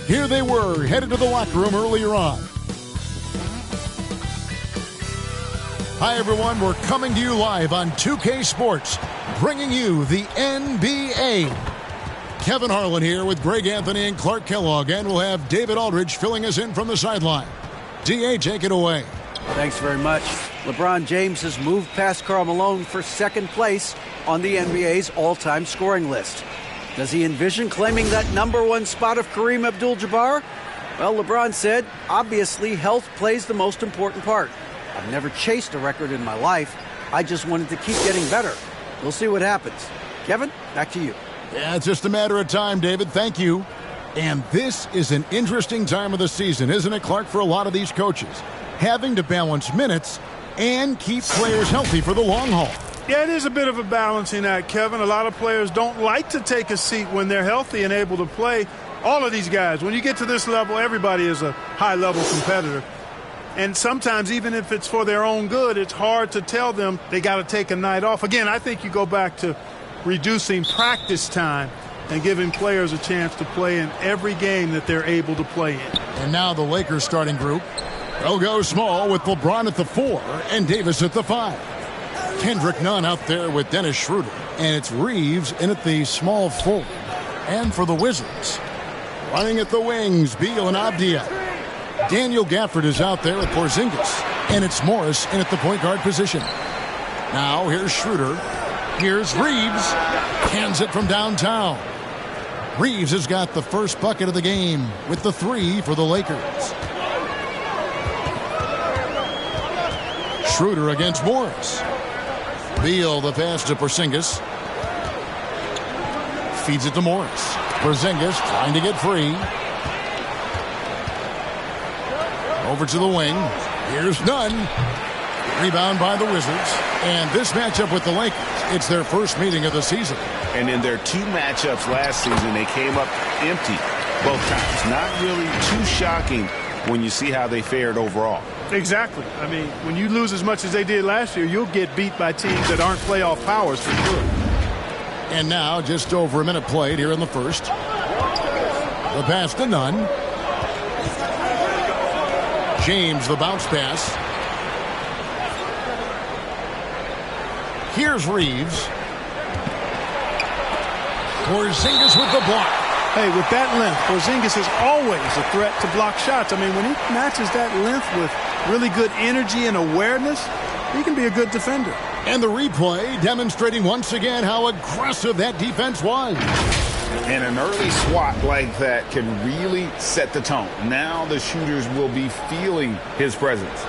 Here they were, headed to the locker room earlier on. Hi, everyone. We're coming to you live on 2K Sports, bringing you the NBA. Kevin Harlan here with Greg Anthony and Clark Kellogg, and we'll have David Aldridge filling us in from the sideline. DA, take it away. Thanks very much. LeBron James has moved past Karl Malone for second place on the NBA's all-time scoring list. Does he envision claiming that #1 spot of Kareem Abdul-Jabbar? Well, LeBron said, obviously, health plays the most important part. I've never chased a record in my life. I just wanted to keep getting better. We'll see what happens. Kevin, back to you. Yeah, it's just a matter of time, David. Thank you. And this is an interesting time of the season, isn't it, Clark, for a lot of these coaches? Having to balance minutes and keep players healthy for the long haul. Yeah, it is a bit of a balancing act, Kevin. A lot of players don't like to take a seat when they're healthy and able to play. All of these guys, when you get to this level, everybody is a high-level competitor. And sometimes, even if it's for their own good, it's hard to tell them they got to take a night off. Again, I think you go back to reducing practice time and giving players a chance to play in every game that they're able to play in. And now the Lakers starting group. They'll go small with LeBron at the 4 and Davis at the 5. Kendrick Nunn out there with Dennis Schroeder. And it's Reeves in at the small forward. And for the Wizards, running at the wings, Beal and Abdia. Daniel Gafford is out there with Porzingis. And it's Morris in at the point guard position. Now here's Schroeder. Here's Reeves. Hands it from downtown. Reeves has got the first bucket of the game with the 3 for the Lakers. Schroeder against Morris. Beal the pass to Porzingis. Feeds it to Morris. Porzingis trying to get free. Over to the wing. Here's Nunn. Rebound by the Wizards. And this matchup with the Lakers, it's their first meeting of the season. And in their 2 matchups last season, they came up empty both times. Not really too shocking when you see how they fared overall. Exactly. I mean, when you lose as much as they did last year, you'll get beat by teams that aren't playoff powers for sure. And now, just over a minute played here in the first. The pass to Nunn. James, the bounce pass. Here's Reeves. Porzingis with the block. Hey, with that length, Porzingis is always a threat to block shots. I mean, when he matches that length with really good energy and awareness, he can be a good defender. And the replay demonstrating once again how aggressive that defense was. And an early swat like that can really set the tone. Now the shooters will be feeling his presence.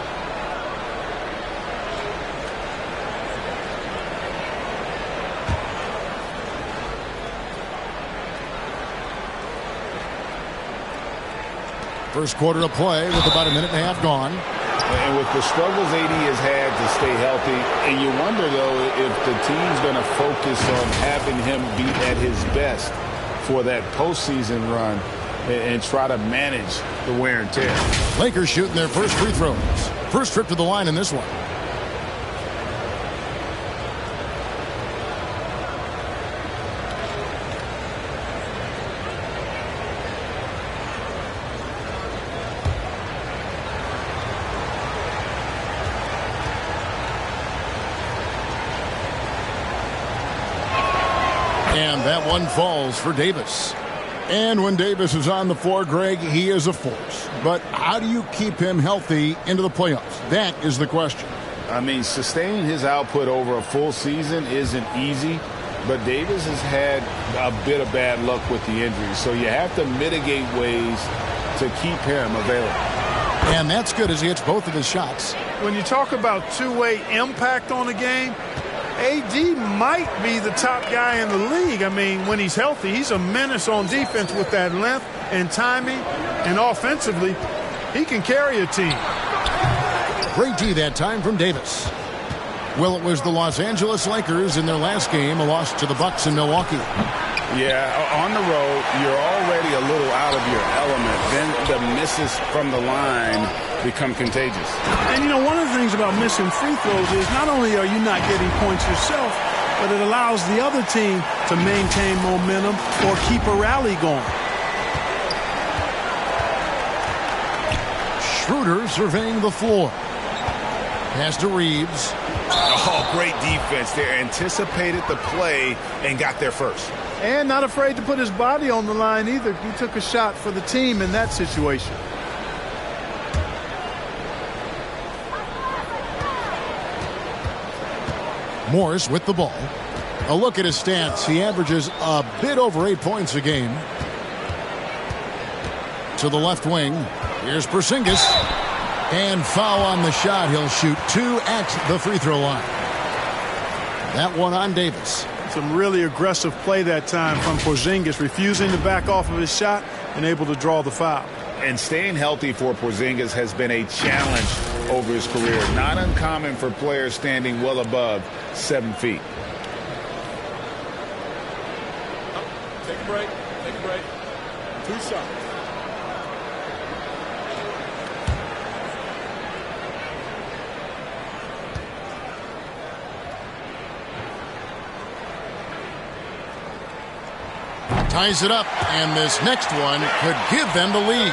First quarter of play with about a minute and a half gone. And with the struggles AD has had to stay healthy, and you wonder, though, if the team's going to focus on having him be at his best for that postseason run and try to manage the wear and tear. Lakers shooting their first free throws. First trip to the line in this one. And that one falls for Davis. And when Davis is on the floor, Greg, he is a force. But how do you keep him healthy into the playoffs? That is the question. I mean, sustaining his output over a full season isn't easy, but Davis has had a bit of bad luck with the injuries. So you have to mitigate ways to keep him available. And that's good as he hits both of his shots. When you talk about two-way impact on a game, AD might be the top guy in the league. I mean, when he's healthy, he's a menace on defense with that length and timing. And offensively, he can carry a team. Great D that time from Davis. Well, it was the Los Angeles Lakers in their last game, a loss to the Bucks in Milwaukee. Yeah, on the road, you're already a little out of your element. Then the misses from the line become contagious. And, you know, one of the things about missing free throws is not only are you not getting points yourself, but it allows the other team to maintain momentum or keep a rally going. Schroeder surveying the floor. Pass to Reeves. Oh, great defense there. Anticipated the play and got there first. And not afraid to put his body on the line either. He took a shot for the team in that situation. Morris with the ball. A look at his stats. He averages a bit over 8 points a game. To the left wing. Here's Porzingis. And foul on the shot. He'll shoot 2 at the free throw line. That one on Davis. Some really aggressive play that time from Porzingis, refusing to back off of his shot and able to draw the foul. And staying healthy for Porzingis has been a challenge over his career. Not uncommon for players standing well above 7 feet. Take a break. Take a break. 2 shots. Ties it up, and this next one could give them the lead.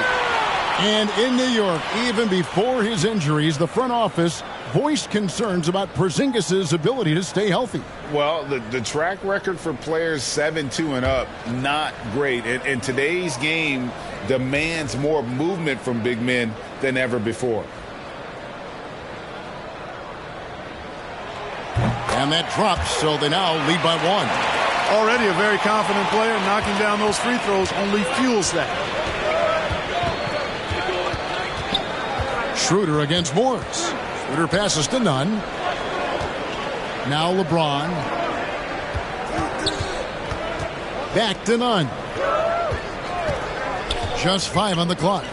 And in New York, even before his injuries, the front office voiced concerns about Porzingis' ability to stay healthy. Well, the track record for players 7-2 and up, not great. And today's game demands more movement from big men than ever before. And that drops, so they now lead by 1. Already a very confident player. Knocking down those free throws only fuels that. Schroeder against Morris. Schroeder passes to Nunn. Now LeBron. Back to Nunn. Just 5 on the clock.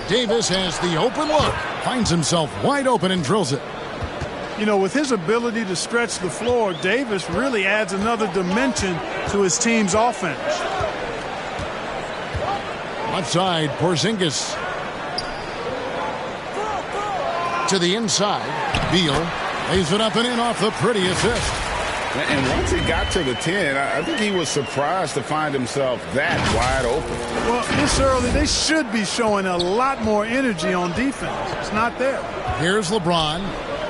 Davis has the open look. Finds himself wide open and drills it. You know, with his ability to stretch the floor, Davis really adds another dimension to his team's offense. Left side, Porzingis. To the inside, Beal lays it up and in off the pretty assist. And once he got to the 10, I think he was surprised to find himself that wide open. Well, this early, they should be showing a lot more energy on defense. It's not there. Here's LeBron.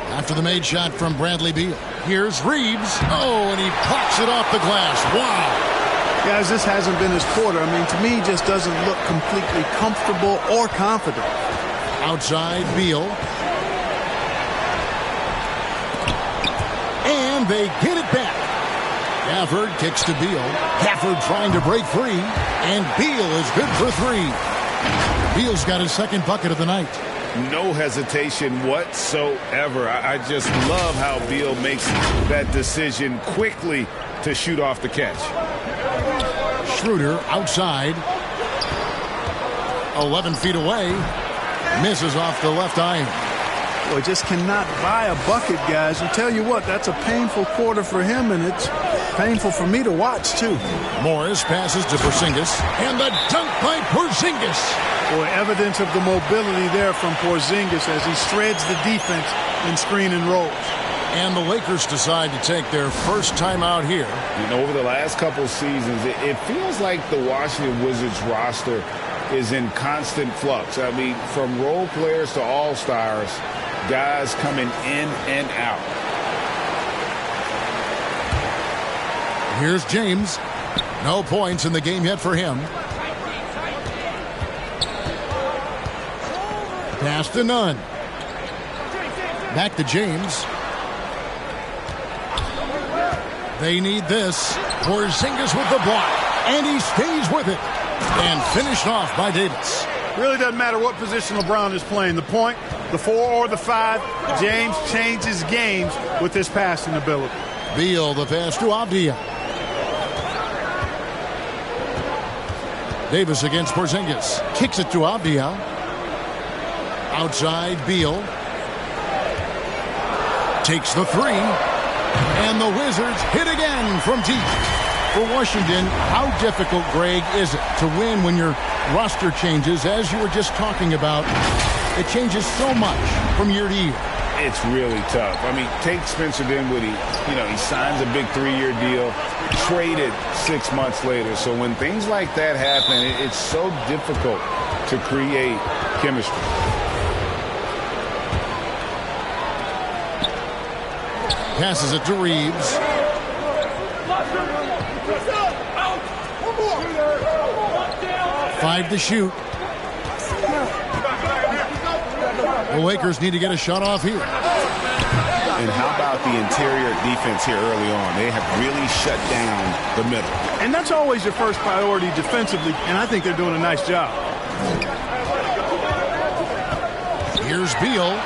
After the made shot from Bradley Beal. Here's Reeves. Oh, and he pops it off the glass. Wow. Guys, this hasn't been his quarter. I mean, to me, he just doesn't look completely comfortable or confident. Outside, Beal. And they get it back. Gafford kicks to Beal. Gafford trying to break free. And Beal is good for 3. Beal's got his second bucket of the night. No hesitation whatsoever. I just love how Beal makes that decision quickly to shoot off the catch. Schroeder outside. 11 feet away. Misses off the left iron. Boy, just cannot buy a bucket, guys. And tell you what, that's a painful quarter for him, and it's painful for me to watch, too. Morris passes to Porzingis. And the dunk by Porzingis. Boy, evidence of the mobility there from Porzingis as he shreds the defense in screen and rolls. And the Lakers decide to take their first time out here. You know, over the last couple of seasons, it feels like the Washington Wizards roster is in constant flux. I mean, from role players to all-stars, guys coming in and out. Here's James. No points in the game yet for him. Pass to Nunn. Back to James. They need this. Porzingis with the block. And he stays with it. And finished off by Davis. Really doesn't matter what position LeBron is playing. The point, the 4 or the 5. James changes games with his passing ability. Beal, the pass to Avdija. Davis against Porzingis. Kicks it to Avdija. Outside, Beal. Takes the 3. And the Wizards hit again from deep. For Washington, how difficult, Greg, is it to win when your roster changes, as you were just talking about? It changes so much from year to year. It's really tough. I mean, take Spencer Dinwiddie. You know, he signs a big 3-year deal, traded 6 months later. So when things like that happen, it's so difficult to create chemistry. Passes it to Reeves. Five to shoot. The Lakers need to get a shot off here. And how about the interior defense here early on? They have really shut down the middle. And that's always your first priority defensively, and I think they're doing a nice job. Here's Beal.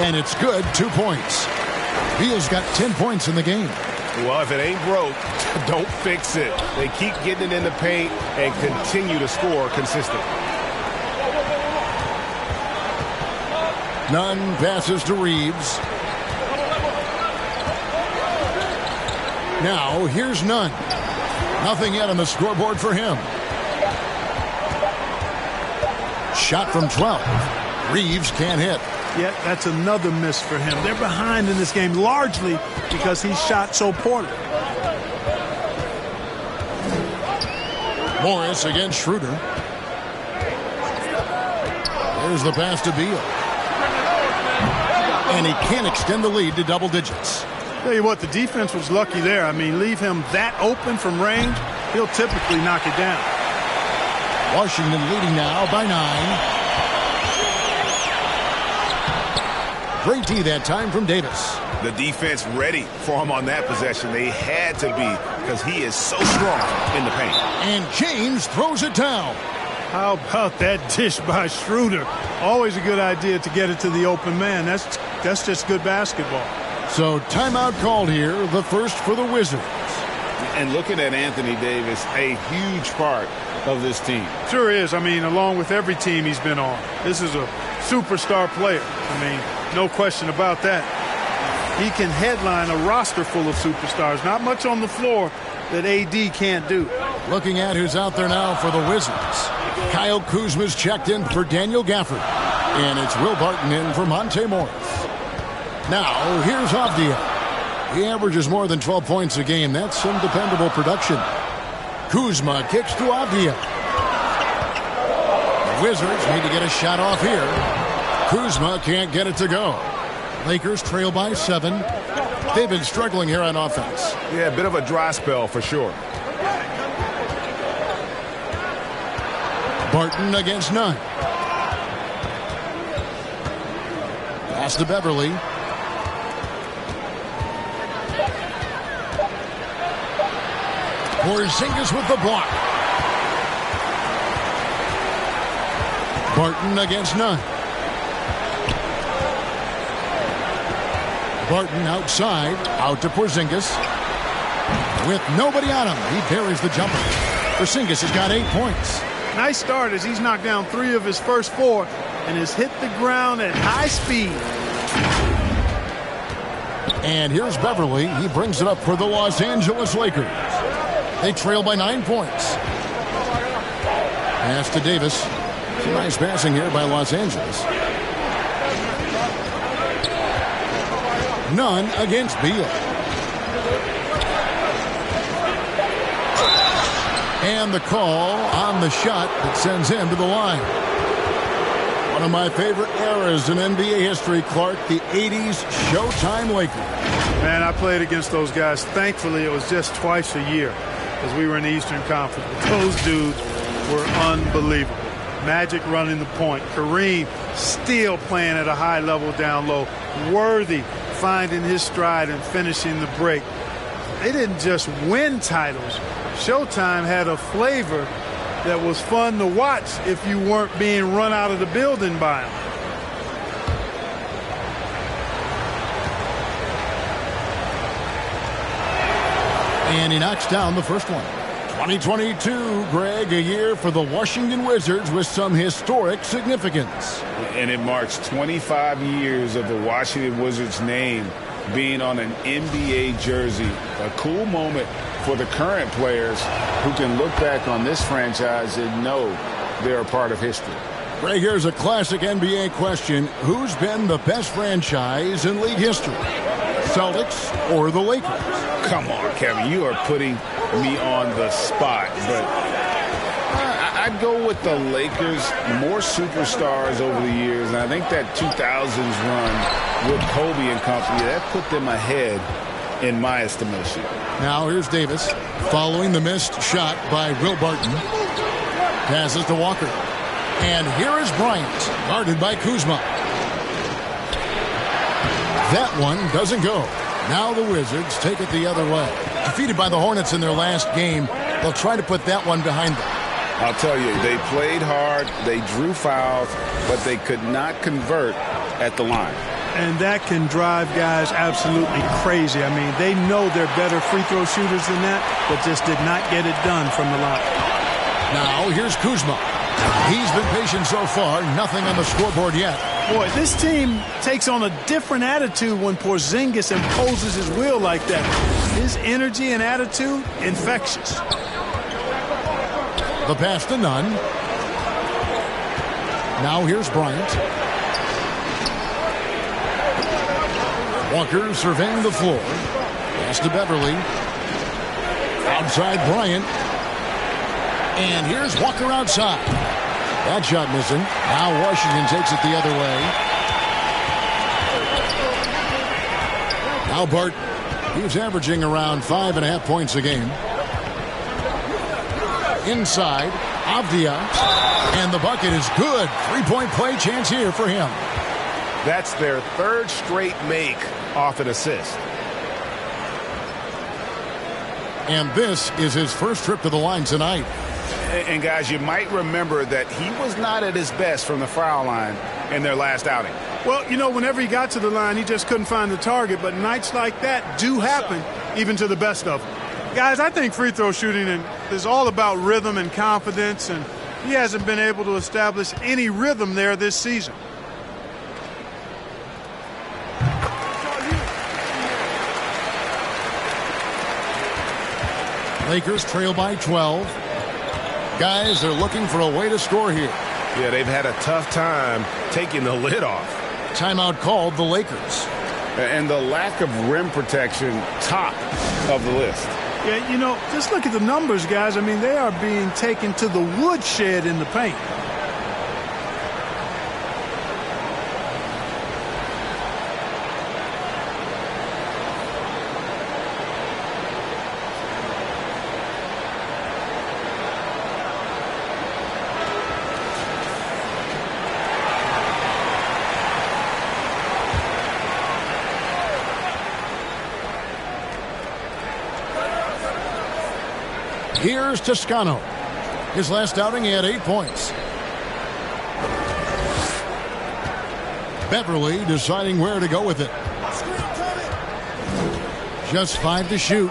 And it's good, 2 points. Beal's got 10 points in the game. Well, if it ain't broke, don't fix it. They keep getting it in the paint and continue to score consistently. Nunn passes to Reeves. Now, here's Nunn. Nothing yet on the scoreboard for him. Shot from 12. Reeves can't hit. Yet that's another miss for him. They're behind in this game largely because he shot so poorly. Morris against Schroeder. There's the pass to Beal. And he can't extend the lead to double digits. Tell you what, the defense was lucky there. I mean, leave him that open from range, he'll typically knock it down. Washington leading now by 9. Great D that time from Davis. The defense ready for him on that possession. They had to be because he is so strong in the paint. And James throws it down. How about that dish by Schroeder? Always a good idea to get it to the open man. That's just good basketball. So timeout called here, the first for the Wizards. And looking at Anthony Davis, a huge part of this team. Sure is. I mean, along with every team he's been on. This is a superstar player. I mean, no question about that. He can headline a roster full of superstars. Not much on the floor that AD can't do. Looking at who's out there now for the Wizards. Kyle Kuzma's checked in for Daniel Gafford. And it's Will Barton in for Monte Morris. Now, here's Avdia. He averages more than 12 points a game. That's some dependable production. Kuzma kicks to Avdia. The Wizards need to get a shot off here. Kuzma can't get it to go. Lakers trail by 7. They've been struggling here on offense. Yeah, a bit of a dry spell for sure. Barton against Nunn. Pass to Beverly. Porzingis with the block. Barton against Nunn. Barton outside, out to Porzingis. With nobody on him, he parries the jumper. Porzingis has got 8 points. Nice start as he's knocked down 3 of his first 4 and has hit the ground at high speed. And here's Beverly. He brings it up for the Los Angeles Lakers. They trail by 9 points. Pass to Davis. Some nice passing here by Los Angeles. Nunn against Beal. And the call on the shot that sends him to the line. One of my favorite eras in NBA history, Clark, the 80s Showtime Lakers. Man, I played against those guys. Thankfully, it was just twice a year as we were in the Eastern Conference. But those dudes were unbelievable. Magic running the point. Kareem still playing at a high level down low. Worthy finding his stride and finishing the break. They didn't just win titles. Showtime had a flavor that was fun to watch if you weren't being run out of the building by them. And he knocks down the first one. 2022, Greg, a year for the Washington Wizards with some historic significance. And it marks 25 years of the Washington Wizards name being on an NBA jersey. A cool moment for the current players who can look back on this franchise and know they're a part of history. Greg, here's a classic NBA question. Who's been the best franchise in league history? Celtics or the Lakers? Come on, Kevin, you are putting me on the spot, but go with the Lakers. More superstars over the years, and I think that 2000s run with Kobe and company, that put them ahead in my estimation. Now here's Davis following the missed shot by Will Barton. Passes to Walker. And here is Bryant, guarded by Kuzma. That one doesn't go. Now the Wizards take it the other way. Defeated by the Hornets in their last game, they'll try to put that one behind them. I'll tell you, they played hard, they drew fouls, but they could not convert at the line. And that can drive guys absolutely crazy. I mean, they know they're better free throw shooters than that, but just did not get it done from the line. Now here's Kuzma. He's been patient so far, nothing on the scoreboard yet. Boy, this team takes on a different attitude when Porzingis imposes his will like that. His energy and attitude, infectious. The pass to Nunn. Now here's Bryant. Walker surveying the floor. Pass to Beverly. Outside Bryant. And here's Walker outside. That shot missing. Now Washington takes it the other way. Now Bart. He's averaging around 5.5 points a game. Inside, Avdia. And the bucket is good. Three-point play chance here for him. That's their third straight make off an assist. And this is his first trip to the line tonight. And guys, you might remember that he was not at his best from the foul line in their last outing. Well, you know, whenever he got to the line, he just couldn't find the target. But nights like that do happen, even to the best of them. Guys, I think free throw shooting is all about rhythm and confidence, and he hasn't been able to establish any rhythm there this season. Lakers trail by 12. Guys, they're looking for a way to score here. Yeah, they've had a tough time taking the lid off. Timeout called the Lakers. And the lack of rim protection, top of the list. Yeah, you know, just look at the numbers, guys. I mean, they are being taken to the woodshed in the paint. Here's Toscano. His last outing, he had 8 points. Beverly deciding where to go with it. Just 5 to shoot.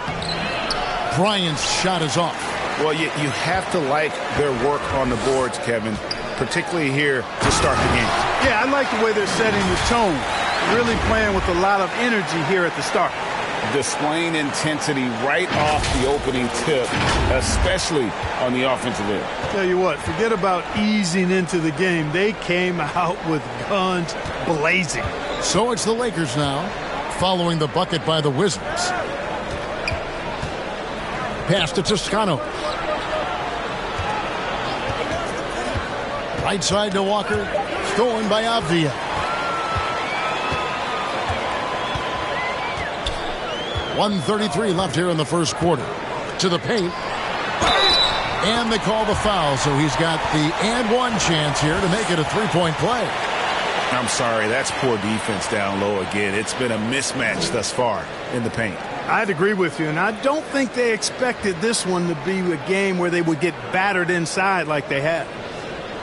Bryant's shot is off. Well, you have to like their work on the boards, Kevin, particularly here to start the game. Yeah, I like the way they're setting the tone. Really playing with a lot of energy here at the start. Displaying intensity right off the opening tip, especially on the offensive end. Tell you what, forget about easing into the game. They came out with guns blazing. So it's the Lakers now, following the bucket by the Wizards. Pass to Toscano. Right side to Walker, stolen by Avdia. 1:33 left here in the first quarter. To the paint. And they call the foul, so he's got the and one chance here to make it a three-point play. I'm sorry, that's poor defense down low again. It's been a mismatch thus far in the paint. I'd agree with you, and I don't think they expected this one to be a game where they would get battered inside like they have.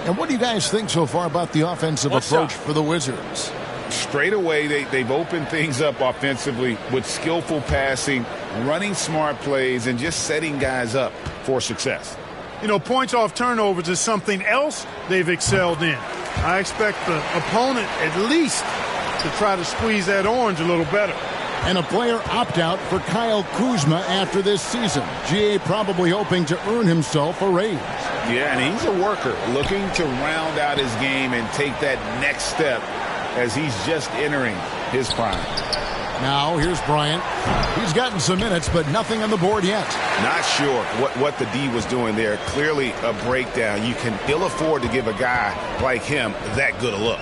And what do you guys think so far about the offensive approach for the Wizards? Straight away, they've opened things up offensively with skillful passing, running smart plays, and just setting guys up for success. You know, points off turnovers is something else they've excelled in. I expect the opponent at least to try to squeeze that orange a little better. And a player opt-out for Kyle Kuzma after this season. GA probably hoping to earn himself a raise. Yeah, and he's a worker looking to round out his game and take that next step as he's just entering his prime. Now here's Bryant. He's gotten some minutes, but nothing on the board yet. Not sure what the D was doing there. Clearly a breakdown. You can ill afford to give a guy like him that good a look.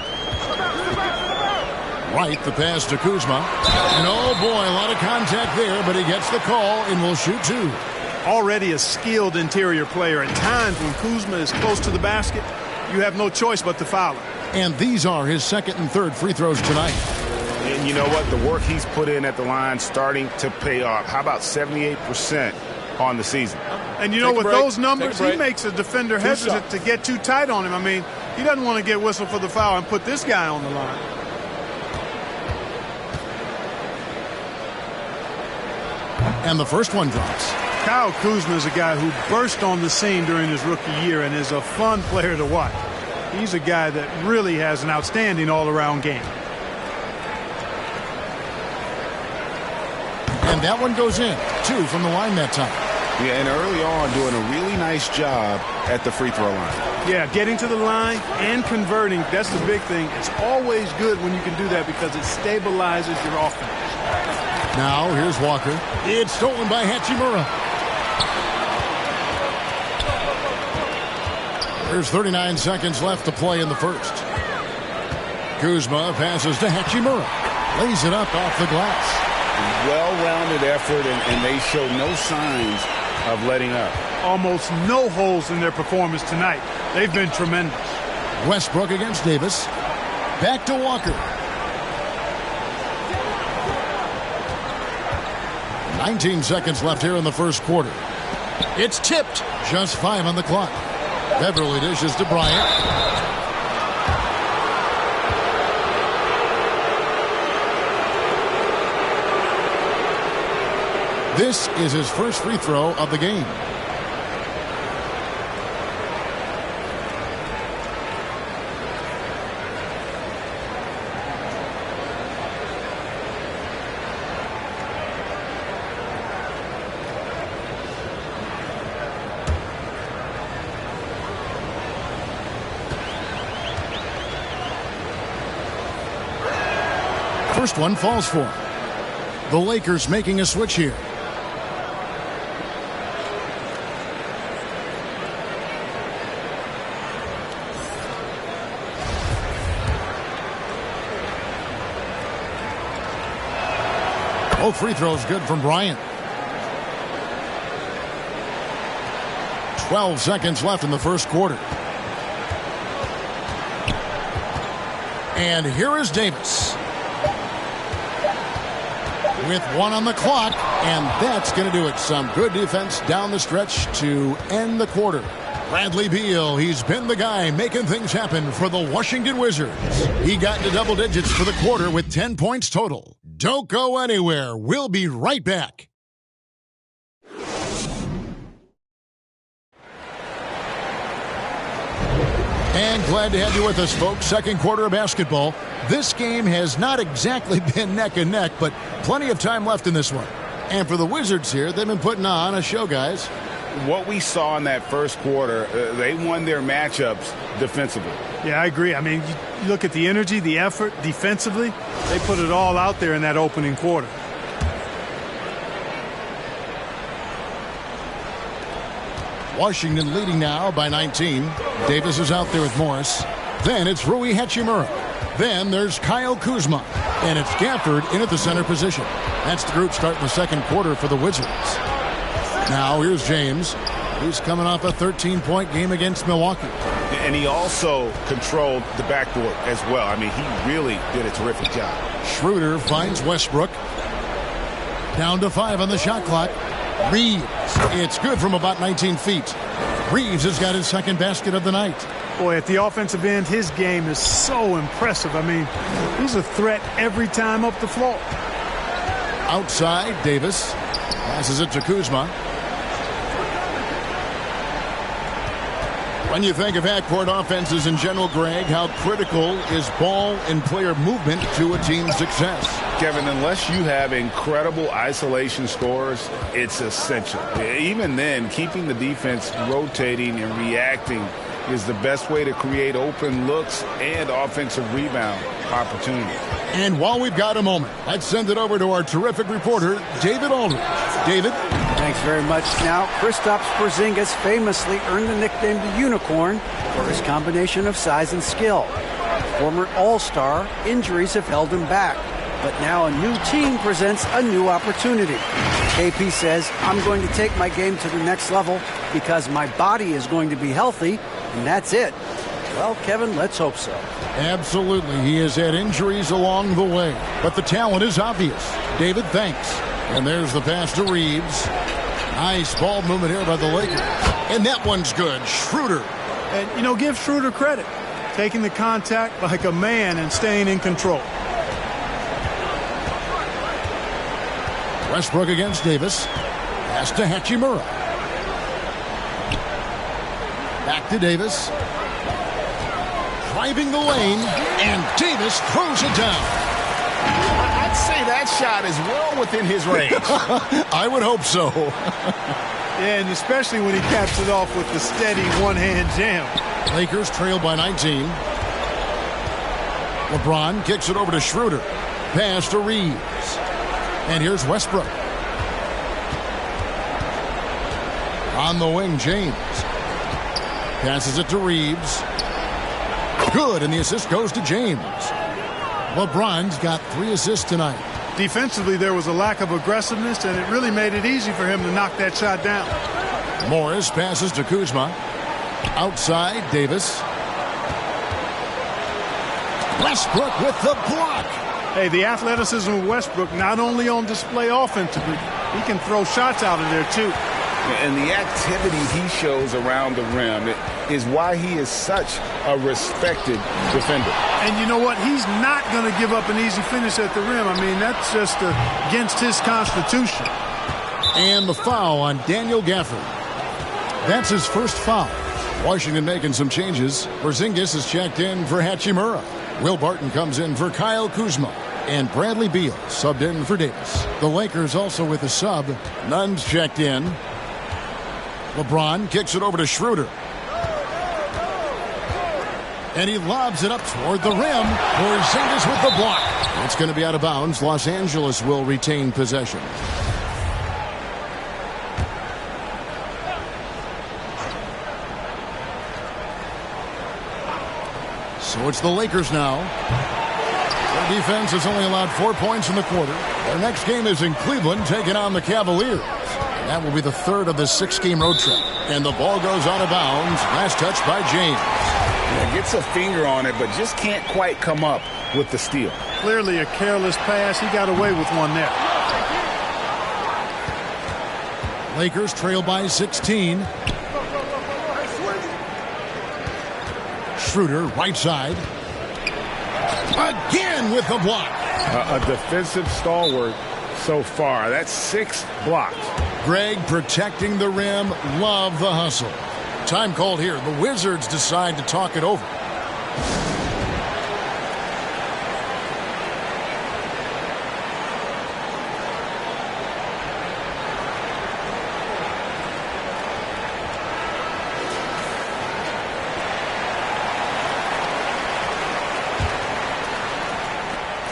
Right, the pass to Kuzma. And oh boy, a lot of contact there, but he gets the call and will shoot two. Already a skilled interior player. At times when Kuzma is close to the basket, you have no choice but to foul him. And these are his second and third free throws tonight. And you know what? The work he's put in at the line starting to pay off. How about 78% on the season? And you know, with those numbers, he makes a defender hesitant to get too tight on him. I mean, he doesn't want to get whistled for the foul and put this guy on the line. And the first one drops. Kyle Kuzma is a guy who burst on the scene during his rookie year and is a fun player to watch. He's a guy that really has an outstanding all-around game. And that one goes in. 2 from the line that time. Yeah, and early on doing a really nice job at the free throw line. Yeah, getting to the line and converting, that's the big thing. It's always good when you can do that because it stabilizes your offense. Now here's Walker. It's stolen by Hachimura. There's 39 seconds left to play in the first. Kuzma passes to Hachimura. Lays it up off the glass. Well-rounded effort, and they show no signs of letting up. Almost no holes in their performance tonight. They've been tremendous. Westbrook against Davis. Back to Walker. 19 seconds left here in the first quarter. It's tipped. Just 5 on the clock. Beverly dishes to Bryant. This is his first free throw of the game. First one falls for him. The Lakers making a switch here. Both free throws good from Bryant. 12 seconds left in the first quarter. And here is Davis. With 1 on the clock, and that's going to do it. Some good defense down the stretch to end the quarter. Bradley Beal, he's been the guy making things happen for the Washington Wizards. He got into double digits for the quarter with 10 points total. Don't go anywhere. We'll be right back. And glad to have you with us, folks. Second quarter of basketball. This game has not exactly been neck and neck, but plenty of time left in this one. And for the Wizards here, they've been putting on a show, guys. What we saw in that first quarter, they won their matchups defensively. Yeah, I agree. I mean, you look at the energy, the effort defensively, they put it all out there in that opening quarter. Washington leading now by 19. Davis is out there with Morris. Then it's Rui Hachimura. Then there's Kyle Kuzma. And it's Gafford in at the center position. That's the group starting the second quarter for the Wizards. Now here's James. He's coming off a 13-point game against Milwaukee. And he also controlled the backboard as well. I mean, he really did a terrific job. Schroeder finds Westbrook. Down to 5 on the shot clock. Reeves. It's good from about 19 feet. Reeves has got his second basket of the night. Boy, at the offensive end, his game is so impressive. I mean, he's a threat every time up the floor. Outside, Davis passes it to Kuzma. When you think of half-court offenses in general, Greg, how critical is ball and player movement to a team's success? Kevin, unless you have incredible isolation scores, it's essential. Even then, keeping the defense rotating and reacting is the best way to create open looks and offensive rebound opportunities. And while we've got a moment, let's send it over to our terrific reporter, David Aldridge. David? Thanks very much. Now, Kristaps Porzingis famously earned the nickname the Unicorn for his combination of size and skill. Former All-Star, injuries have held him back. But now a new team presents a new opportunity. KP says, I'm going to take my game to the next level because my body is going to be healthy, and that's it. Well, Kevin, let's hope so. Absolutely. He has had injuries along the way, but the talent is obvious. David, thanks. And there's the pass to Reeves. Nice ball movement here by the Lakers. And that one's good. Schroeder. And, give Schroeder credit. Taking the contact like a man and staying in control. Westbrook against Davis. Pass to Hachimura. Back to Davis. Driving the lane, and Davis throws it down. I'd say that shot is well within his range. I would hope so. Yeah, and especially when he caps it off with the steady one-hand jam. Lakers trail by 19. LeBron kicks it over to Schroeder. Pass to Reeves. And here's Westbrook. On the wing, James. Passes it to Reeves. Good, and the assist goes to James. LeBron's got 3 assists tonight. Defensively, there was a lack of aggressiveness, and it really made it easy for him to knock that shot down. Morris passes to Kuzma. Outside, Davis. Westbrook with the block. Hey, the athleticism of Westbrook not only on display offensively, he can throw shots out of there, too. And the activity he shows around the rim is why he is such a respected defender. And you know what? He's not going to give up an easy finish at the rim. I mean, that's just against his constitution. And the foul on Daniel Gafford. That's his first foul. Washington making some changes. Porzingis is checked in for Hachimura. Will Barton comes in for Kyle Kuzma. And Bradley Beal subbed in for Davis. The Lakers also with a sub. Nunn's checked in. LeBron kicks it over to Schroeder. And he lobs it up toward the rim. Porzingis with the block. It's going to be out of bounds. Los Angeles will retain possession. So it's the Lakers now. Their defense has only allowed 4 points in the quarter. Their next game is in Cleveland, taking on the Cavaliers. That will be the third of the 6-game road trip. And the ball goes out of bounds. Last touch by James. Yeah, gets a finger on it, but just can't quite come up with the steal. Clearly a careless pass. He got away with one there. Lakers trail by 16. Schroeder, right side. Again with the block. A defensive stalwart so far. That's 6 blocks. Greg protecting the rim. Love the hustle. Time called here. The Wizards decide to talk it over.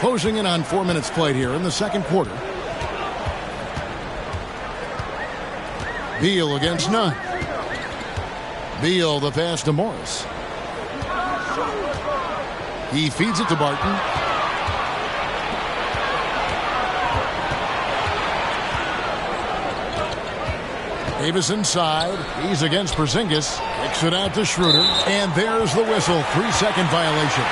Closing in on 4 minutes played here in the second quarter. Beal against Nunn. Beal the pass to Morris. He feeds it to Barton. Davis inside. He's against Porzingis. Kicks it out to Schroeder. And there's the whistle. 3-second violation.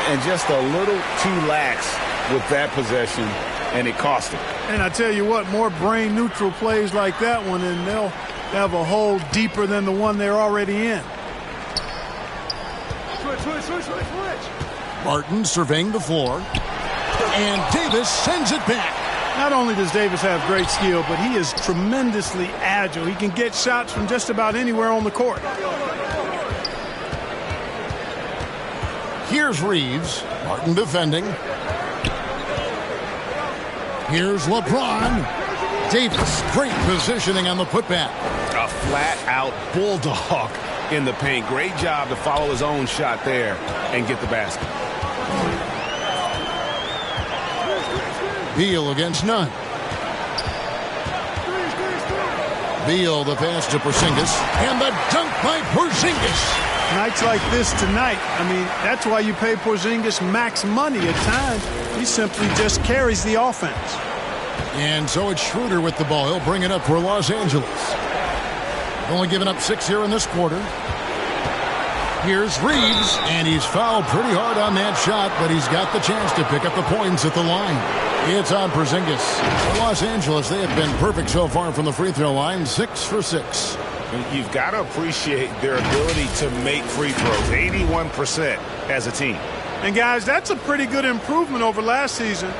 And just a little too lax with that possession, and it cost him. And I tell you what, more brain-neutral plays like that one, and they'll have a hole deeper than the one they're already in. Barton surveying the floor. And Davis sends it back. Not only does Davis have great skill, but he is tremendously agile. He can get shots from just about anywhere on the court. Here's Reeves. Barton defending. Here's LeBron. Davis, great positioning on the putback. A flat-out bulldog in the paint. Great job to follow his own shot there and get the basket. Beal against Nunn. Beal, the pass to Porzingis, and the dunk by Porzingis. Nights like this tonight, I mean, that's why you pay Porzingis max money at times. He simply just carries the offense. And so it's Schroeder with the ball. He'll bring it up for Los Angeles. Only given up 6 here in this quarter. Here's Reeves, and he's fouled pretty hard on that shot, but he's got the chance to pick up the points at the line. It's on Porzingis. For Los Angeles, they have been perfect so far from the free throw line, 6 for 6. You've got to appreciate their ability to make free throws, 81% as a team. And guys, that's a pretty good improvement over last season.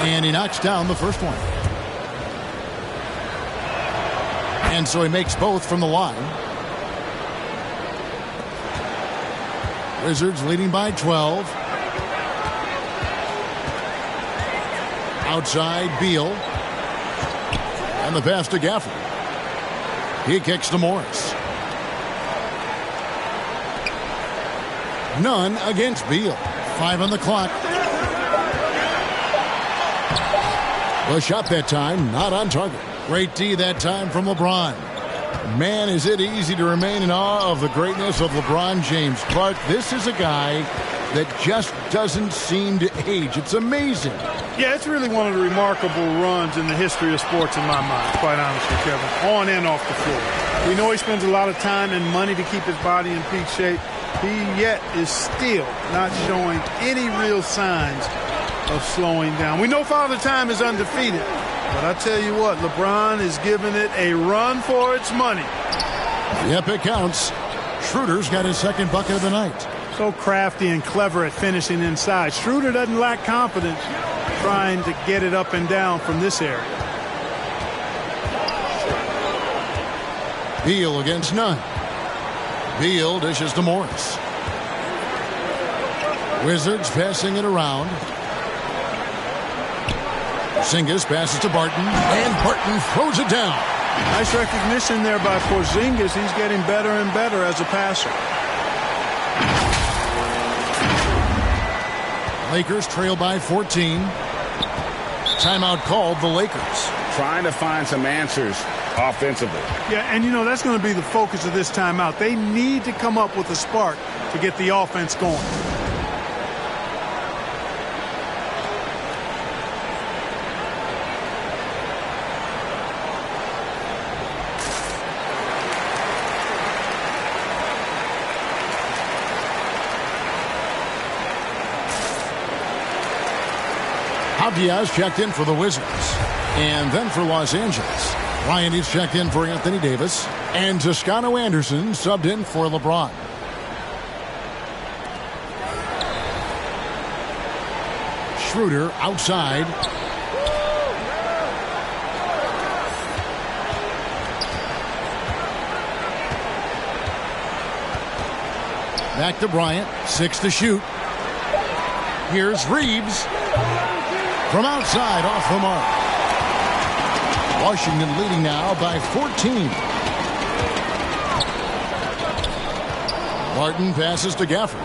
And he knocks down the first one. And so he makes both from the line. Wizards leading by 12. Outside, Beal. And the pass to Gafford. He kicks to Morris. Nunn against Beal. 5 on the clock. The shot that time, not on target. Great D that time from LeBron. Man, is it easy to remain in awe of the greatness of LeBron James. Clark, this is a guy that just doesn't seem to age. It's amazing. Yeah, it's really one of the remarkable runs in the history of sports in my mind, quite honestly, Kevin, on and off the floor. We know he spends a lot of time and money to keep his body in peak shape. He yet is still not showing any real signs of slowing down. We know Father Time is undefeated, but I tell you what, LeBron is giving it a run for its money. Yep, it counts. Schroeder's got his second bucket of the night. So crafty and clever at finishing inside. Schroeder doesn't lack confidence trying to get it up and down from this area. Beal against Nunn. Beal dishes to Morris. Wizards passing it around. Porzingis passes to Barton, and Barton throws it down. Nice recognition there by Porzingis. He's getting better and better as a passer. Lakers trail by 14. Timeout called the Lakers. Trying to find some answers offensively. Yeah, and you know, that's going to be the focus of this timeout. They need to come up with a spark to get the offense going. Diaz checked in for the Wizards. And then for Los Angeles, Ryan is checked in for Anthony Davis. And Toscano Anderson subbed in for LeBron. Schroeder outside. Back to Bryant. 6 to shoot. Here's Reeves. From outside, off the mark. Washington leading now by 14. Barton passes to Gafford.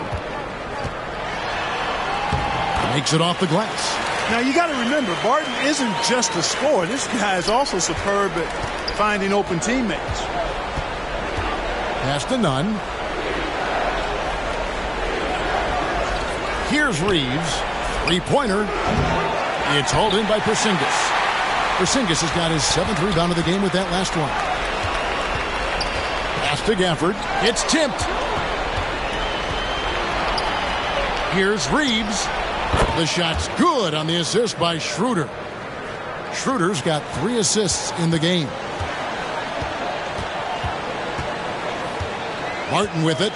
Makes it off the glass. Now, you got to remember, Barton isn't just a scorer. This guy is also superb at finding open teammates. Pass to Nunn. Here's Reeves. Three-pointer. It's hauled in by Porzingis. Porzingis has got his 7th rebound of the game with that last one. Pass to Gafford. It's tipped. Here's Reeves. The shot's good on the assist by Schroeder. Schroeder's got 3 assists in the game. Martin with it.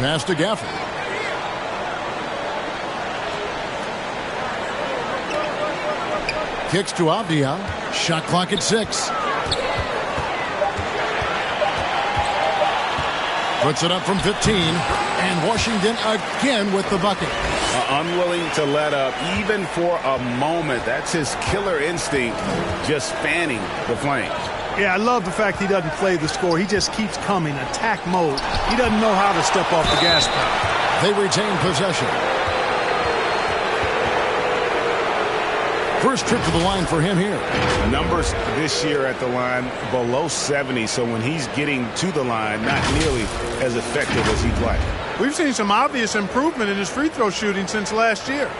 Pass to Gafford. Kicks to Avdia. Shot clock at 6. Puts it up from 15. And Washington again with the bucket. Unwilling to let up even for a moment. That's his killer instinct, just fanning the flames. Yeah, I love the fact he doesn't play the score. He just keeps coming, attack mode. He doesn't know how to step off the gas pedal. They retain possession. First trip to the line for him here. Numbers this year at the line below 70, so when he's getting to the line, not nearly as effective as he'd like. We've seen some obvious improvement in his free throw shooting since last year.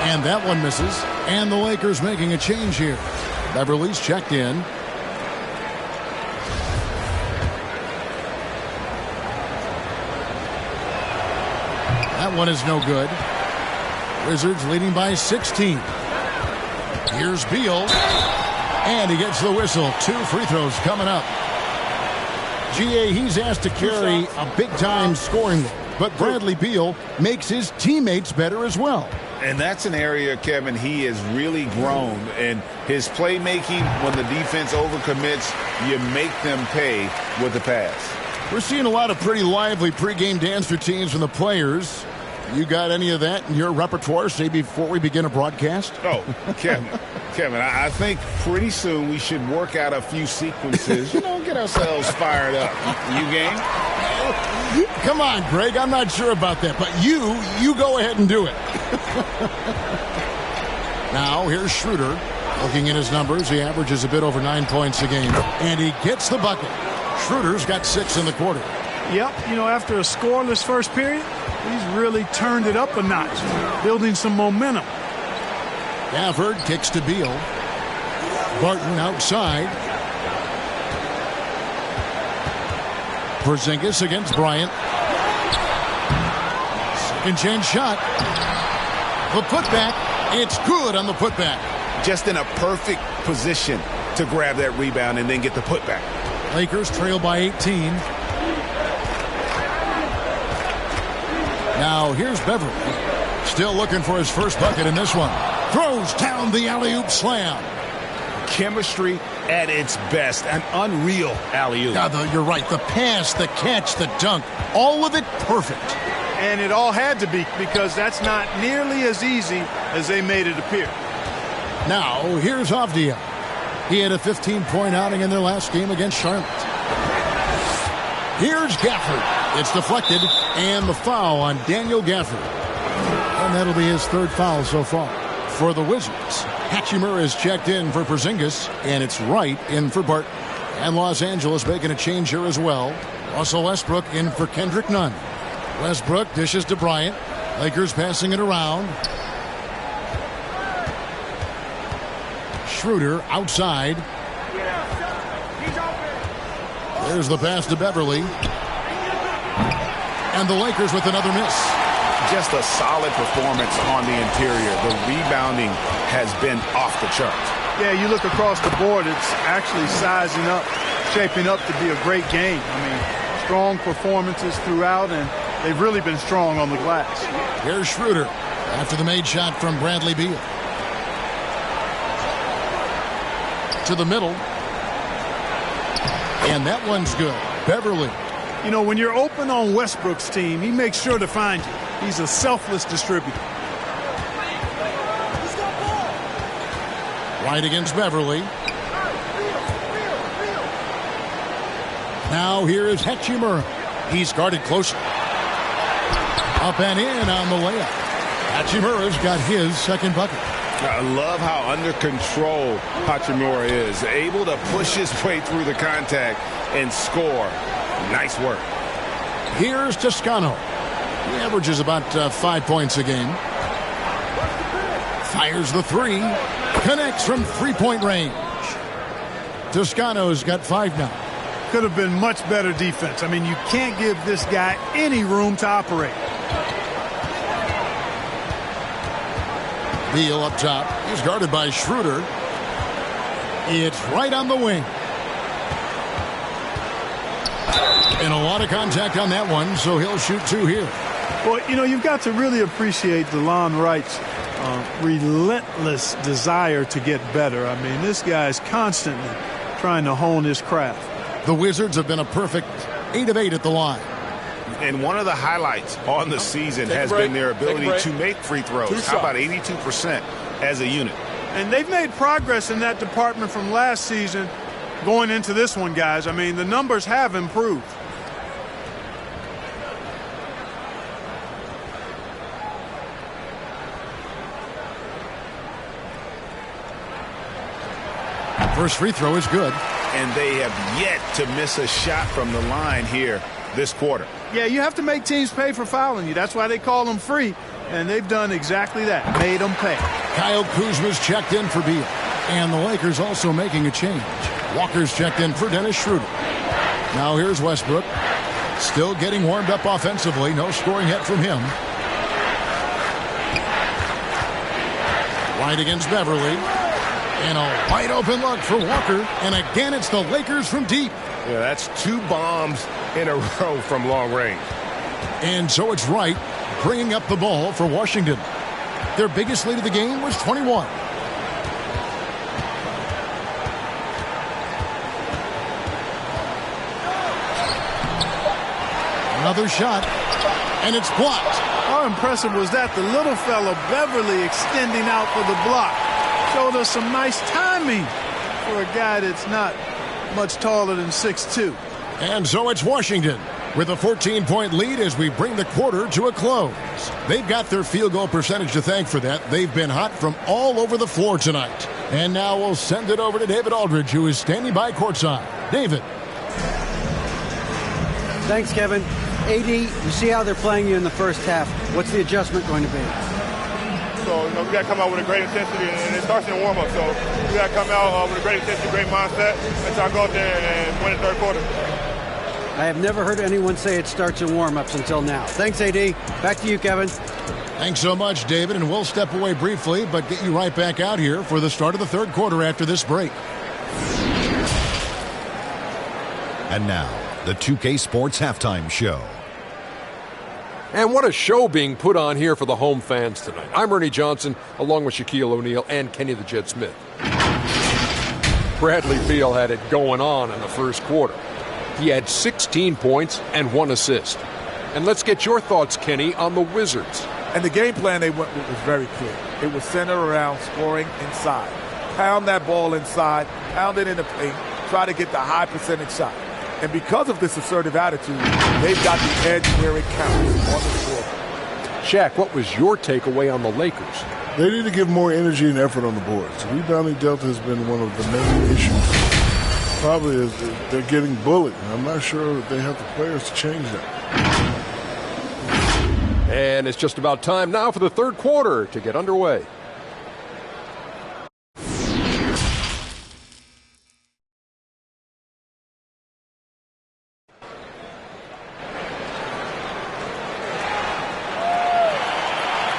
And that one misses. And the Lakers making a change here. Beverly's checked in. That one is no good. Wizards leading by 16. Here's Beal. And he gets the whistle. 2 free throws coming up. GA, he's asked to carry a big-time scoring role. But Bradley Beal makes his teammates better as well. And that's an area, Kevin, he has really grown. And his playmaking, when the defense overcommits, you make them pay with the pass. We're seeing a lot of pretty lively pregame dance routines from the players. You got any of that in your repertoire, say, before we begin a broadcast? Oh, Kevin, I think pretty soon we should work out a few sequences, get ourselves fired up. You game? Come on, Greg. I'm not sure about that, but you go ahead and do it. Now, here's Schroeder. Looking at his numbers, he averages a bit over 9 points a game, and he gets the bucket. Schroeder's got 6 in the quarter. Yep, after a scoreless first period, he's really turned it up a notch, building some momentum. Gafford kicks to Beal. Barton outside. Porzingis against Bryant. Second chance shot. The putback. It's good on the putback. Just in a perfect position to grab that rebound and then get the putback. Lakers trail by 18. Now here's Beverly. Still looking for his first bucket in this one. Throws down the alley-oop slam. Chemistry at its best. An unreal alley-oop. You're right. The pass, the catch, the dunk. All of it perfect. And it all had to be, because that's not nearly as easy as they made it appear. Now, here's Avdia. He had a 15-point outing in their last game against Charlotte. Here's Gafford. It's deflected, and the foul on Daniel Gafford. And that'll be his 3rd foul so far. For the Wizards, Hachimura is checked in for Porzingis, and it's Wright in for Barton. And Los Angeles making a change here as well. Russell Westbrook in for Kendrick Nunn. Westbrook dishes to Bryant. Lakers passing it around. Schroeder outside. There's the pass to Beverly. And the Lakers with another miss. Just a solid performance on the interior. The rebounding has been off the charts. Yeah, you look across the board, it's actually sizing up, shaping up to be a great game. Strong performances throughout, and they've really been strong on the glass. Here's Schroeder after the made shot from Bradley Beal. To the middle. And that one's good. Beverly. When you're open on Westbrook's team, he makes sure to find you. He's a selfless distributor. Right against Beverly. Now here is Hachimura. He's guarded closely. Up and in on the layup. Hachimura's got his 2nd bucket. I love how under control Hachimura is. Able to push his way through the contact and score. Nice work. Here's Toscano. He averages about 5 points a game. Fires the 3. Connects from 3-point range. Toscano's got 5 now. Could have been much better defense. I mean, you can't give this guy any room to operate. Beal up top. He's guarded by Schroeder. It's right on the wing. And a lot of contact on that one, so he'll shoot 2 here. Well, you know, you've got to really appreciate DeLon Wright's relentless desire to get better. I mean, this guy is constantly trying to hone his craft. The Wizards have been a perfect 8 of 8 at the line. And one of the highlights on the season has been their ability to make free throws. How about 82% as a unit? And they've made progress in that department from last season going into this one, guys. I mean, the numbers have improved. First free throw is good. And they have yet to miss a shot from the line here this quarter. Yeah, you have to make teams pay for fouling you. That's why they call them free. And they've done exactly that, made them pay. Kyle Kuzma's checked in for Beal. And the Lakers also making a change. Walker's checked in for Dennis Schroeder. Now here's Westbrook. Still getting warmed up offensively. No scoring yet from him. Right against Beverly. And a wide open look for Walker. And again, it's the Lakers from deep. Yeah, that's 2 bombs in a row from long range. And so it's Wright bringing up the ball for Washington. Their biggest lead of the game was 21. Another shot, and it's blocked. How impressive was that? The little fella, Beverly, extending out for the block. Showed us some nice timing for a guy that's not much taller than 6'2". And so it's Washington with a 14-point lead as we bring the quarter to a close. They've got their field goal percentage to thank for that. They've been hot from all over the floor tonight. And now we'll send it over to David Aldridge, who is standing by courtside. David. Thanks, Kevin. AD, you see how they're playing you in the first half. What's the adjustment going to be? So, we got to come out with a great intensity, and it starts in the warm-up. So, we got to come out with a great intensity, great mindset, and try to go out there and win the third quarter. I have never heard anyone say it starts in warm-ups until now. Thanks, AD. Back to you, Kevin. Thanks so much, David, and we'll step away briefly, but get you right back out here for the start of the third quarter after this break. And now, the 2K Sports Halftime Show. And what a show being put on here for the home fans tonight. I'm Ernie Johnson, along with Shaquille O'Neal and Kenny the Jet Smith. Bradley Beal had it going on in the first quarter. He had 16 points and 1 assist. And let's get your thoughts, Kenny, on the Wizards. And the game plan they went with was very clear. It was centered around scoring inside. Pound that ball inside, pound it in the paint, try to get the high percentage shot. And because of this assertive attitude, they've got the edge where it counts on the floor. Shaq, what was your takeaway on the Lakers? They need to give more energy and effort on the boards. Rebounding delta has been one of the main issues. Probably is they're getting bullied. I'm not sure that they have the players to change that. And it's just about time now for the third quarter to get underway.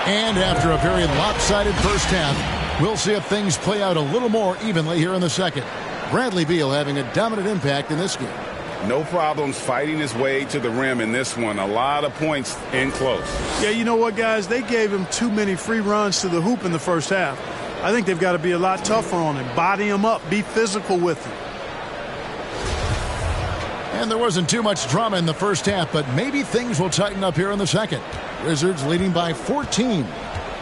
And after a very lopsided first half, we'll see if things play out a little more evenly here in the second. Bradley Beal having a dominant impact in this game. No problems fighting his way to the rim in this one. A lot of points in close. Yeah, you know what, guys? They gave him too many free runs to the hoop in the first half. I think they've got to be a lot tougher on him. Body him up. Be physical with him. And there wasn't too much drama in the first half, but maybe things will tighten up here in the second. Wizards leading by 14.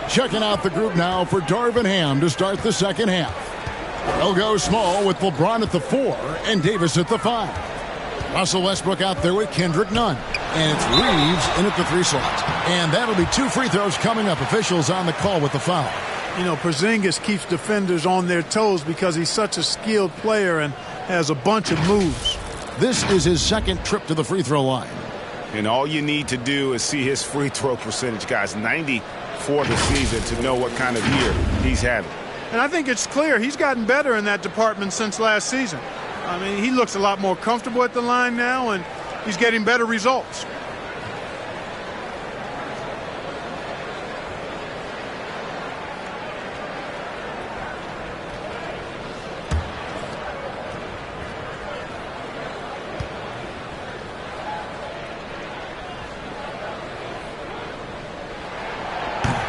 Checking out the group now for Darvin Ham to start the second half. They'll go small with LeBron at the 4 and Davis at the 5. Russell Westbrook out there with Kendrick Nunn. And it's Reeves in at the 3 slot. And that'll be 2 free throws coming up. Officials on the call with the foul. You know, Porzingis keeps defenders on their toes because he's such a skilled player and has a bunch of moves. This is his second trip to the free throw line. And all you need to do is see his free throw percentage, guys. 90 for the season to know what kind of year he's having. And I think it's clear he's gotten better in that department since last season. I mean, he looks a lot more comfortable at the line now, and he's getting better results.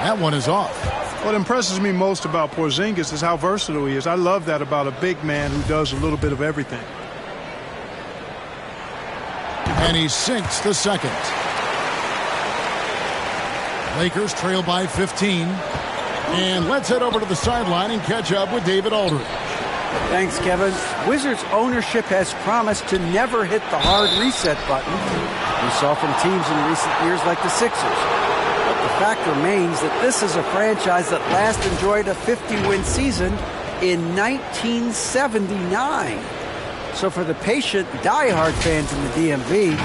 That one is off. What impresses me most about Porzingis is how versatile he is. I love that about a big man who does a little bit of everything. And he sinks the second. Lakers trail by 15. And let's head over to the sideline and catch up with David Aldridge. Thanks, Kevin. Wizards ownership has promised to never hit the hard reset button we saw from teams in recent years like the Sixers. The fact remains that this is a franchise that last enjoyed a 50-win season in 1979. So for the patient, diehard fans in the DMV,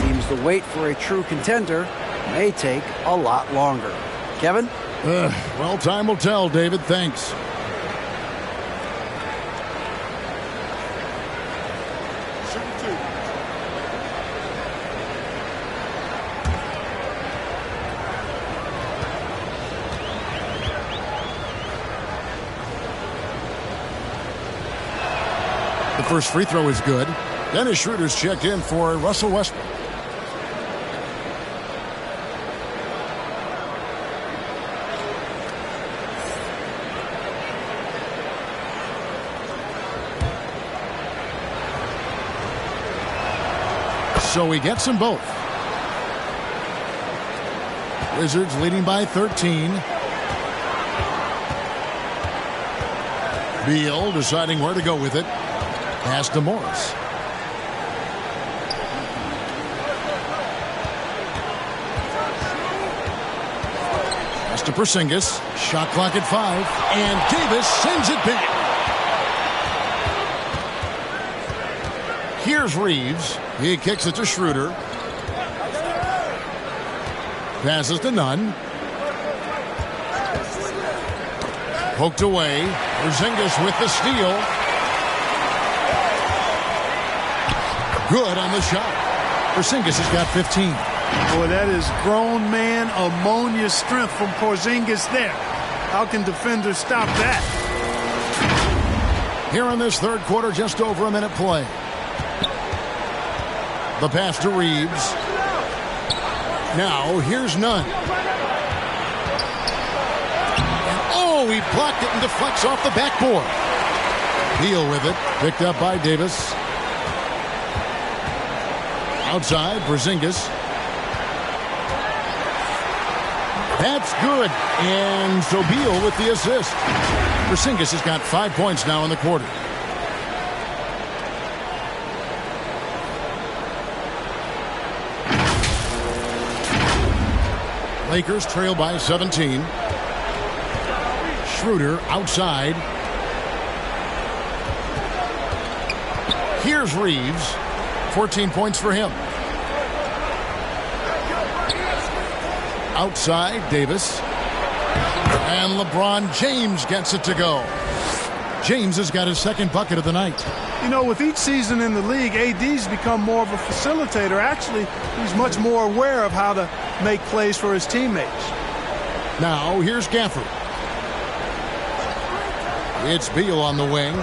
seems the wait for a true contender may take a lot longer. Kevin? Well, time will tell, David. Thanks. The first free throw is good. Dennis Schroeder's checked in for Russell Westbrook. So he gets them both. Wizards leading by 13. Beal deciding where to go with it. Pass to Morris. Pass to Porzingis. Shot clock at 5. And Davis sends it back. Here's Reeves. He kicks it to Schroeder. Passes to Nunn. Poked away. Porzingis with the steal. Good on the shot. Porzingis has got 15. Boy, that is grown man ammonia strength from Porzingis there. How can defenders stop that? Here in this third quarter, just over a minute play. The pass to Reeves. Now, here's Nunn. And oh, he blocked it and deflects off the backboard. Beal with it. Picked up by Davis. Outside, Porzingis. That's good. And so Beal with the assist. Porzingis has got 5 points now in the quarter. Lakers trail by 17. Schroeder outside. Here's Reeves. 14 points for him. Outside, Davis. And LeBron James gets it to go. James has got his second bucket of the night. You know, with each season in the league, AD's become more of a facilitator. Actually, he's much more aware of how to make plays for his teammates. Now, here's Gafford. It's Beal on the wing.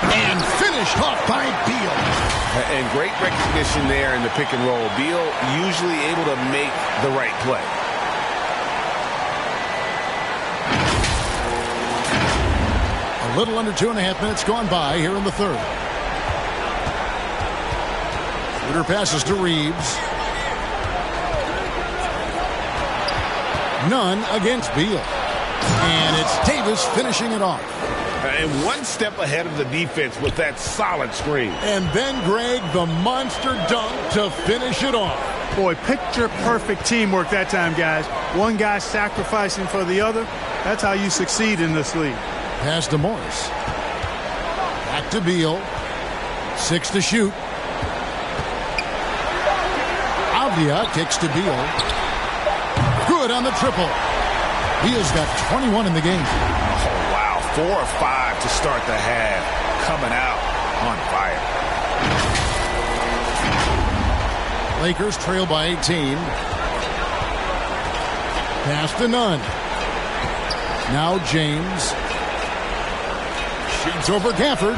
And finished off by Beal. And great recognition there in the pick and roll. Beal usually able to make the right play. A little under 2.5 minutes gone by here in the third. Schroeder passes to Reeves. Nunn against Beal. And it's Davis finishing it off. And one step ahead of the defense with that solid screen. And then, Greg, the monster dunk to finish it off. Boy, picture-perfect teamwork that time, guys. One guy sacrificing for the other. That's how you succeed in this league. Pass to Morris. Back to Beal. 6 to shoot. Avdia kicks to Beal. Good on the triple. Beal's got 21 in the game. Oh, wow. 4 or 5 to start the half. Coming out on fire. Lakers trail by 18. Pass to Nunn. Now James. Shoots over Gafford.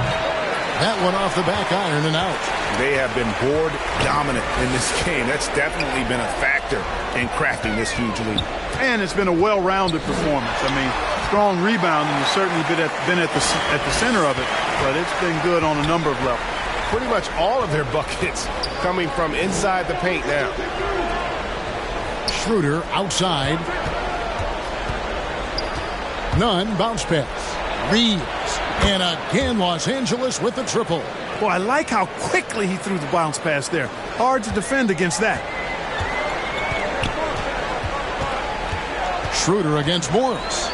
That one off the back iron and out. They have been board dominant in this game. That's definitely been a factor in crafting this huge lead. And it's been a well-rounded performance. I mean, strong rebounding has certainly been at the center of it, but it's been good on a number of levels. Pretty much all of their buckets coming from inside the paint now. Schroeder outside. Nunn, bounce pass. Reeves. And again, Los Angeles with the triple. Boy, I like how quickly he threw the bounce pass there. Hard to defend against that. Schroeder against Morris.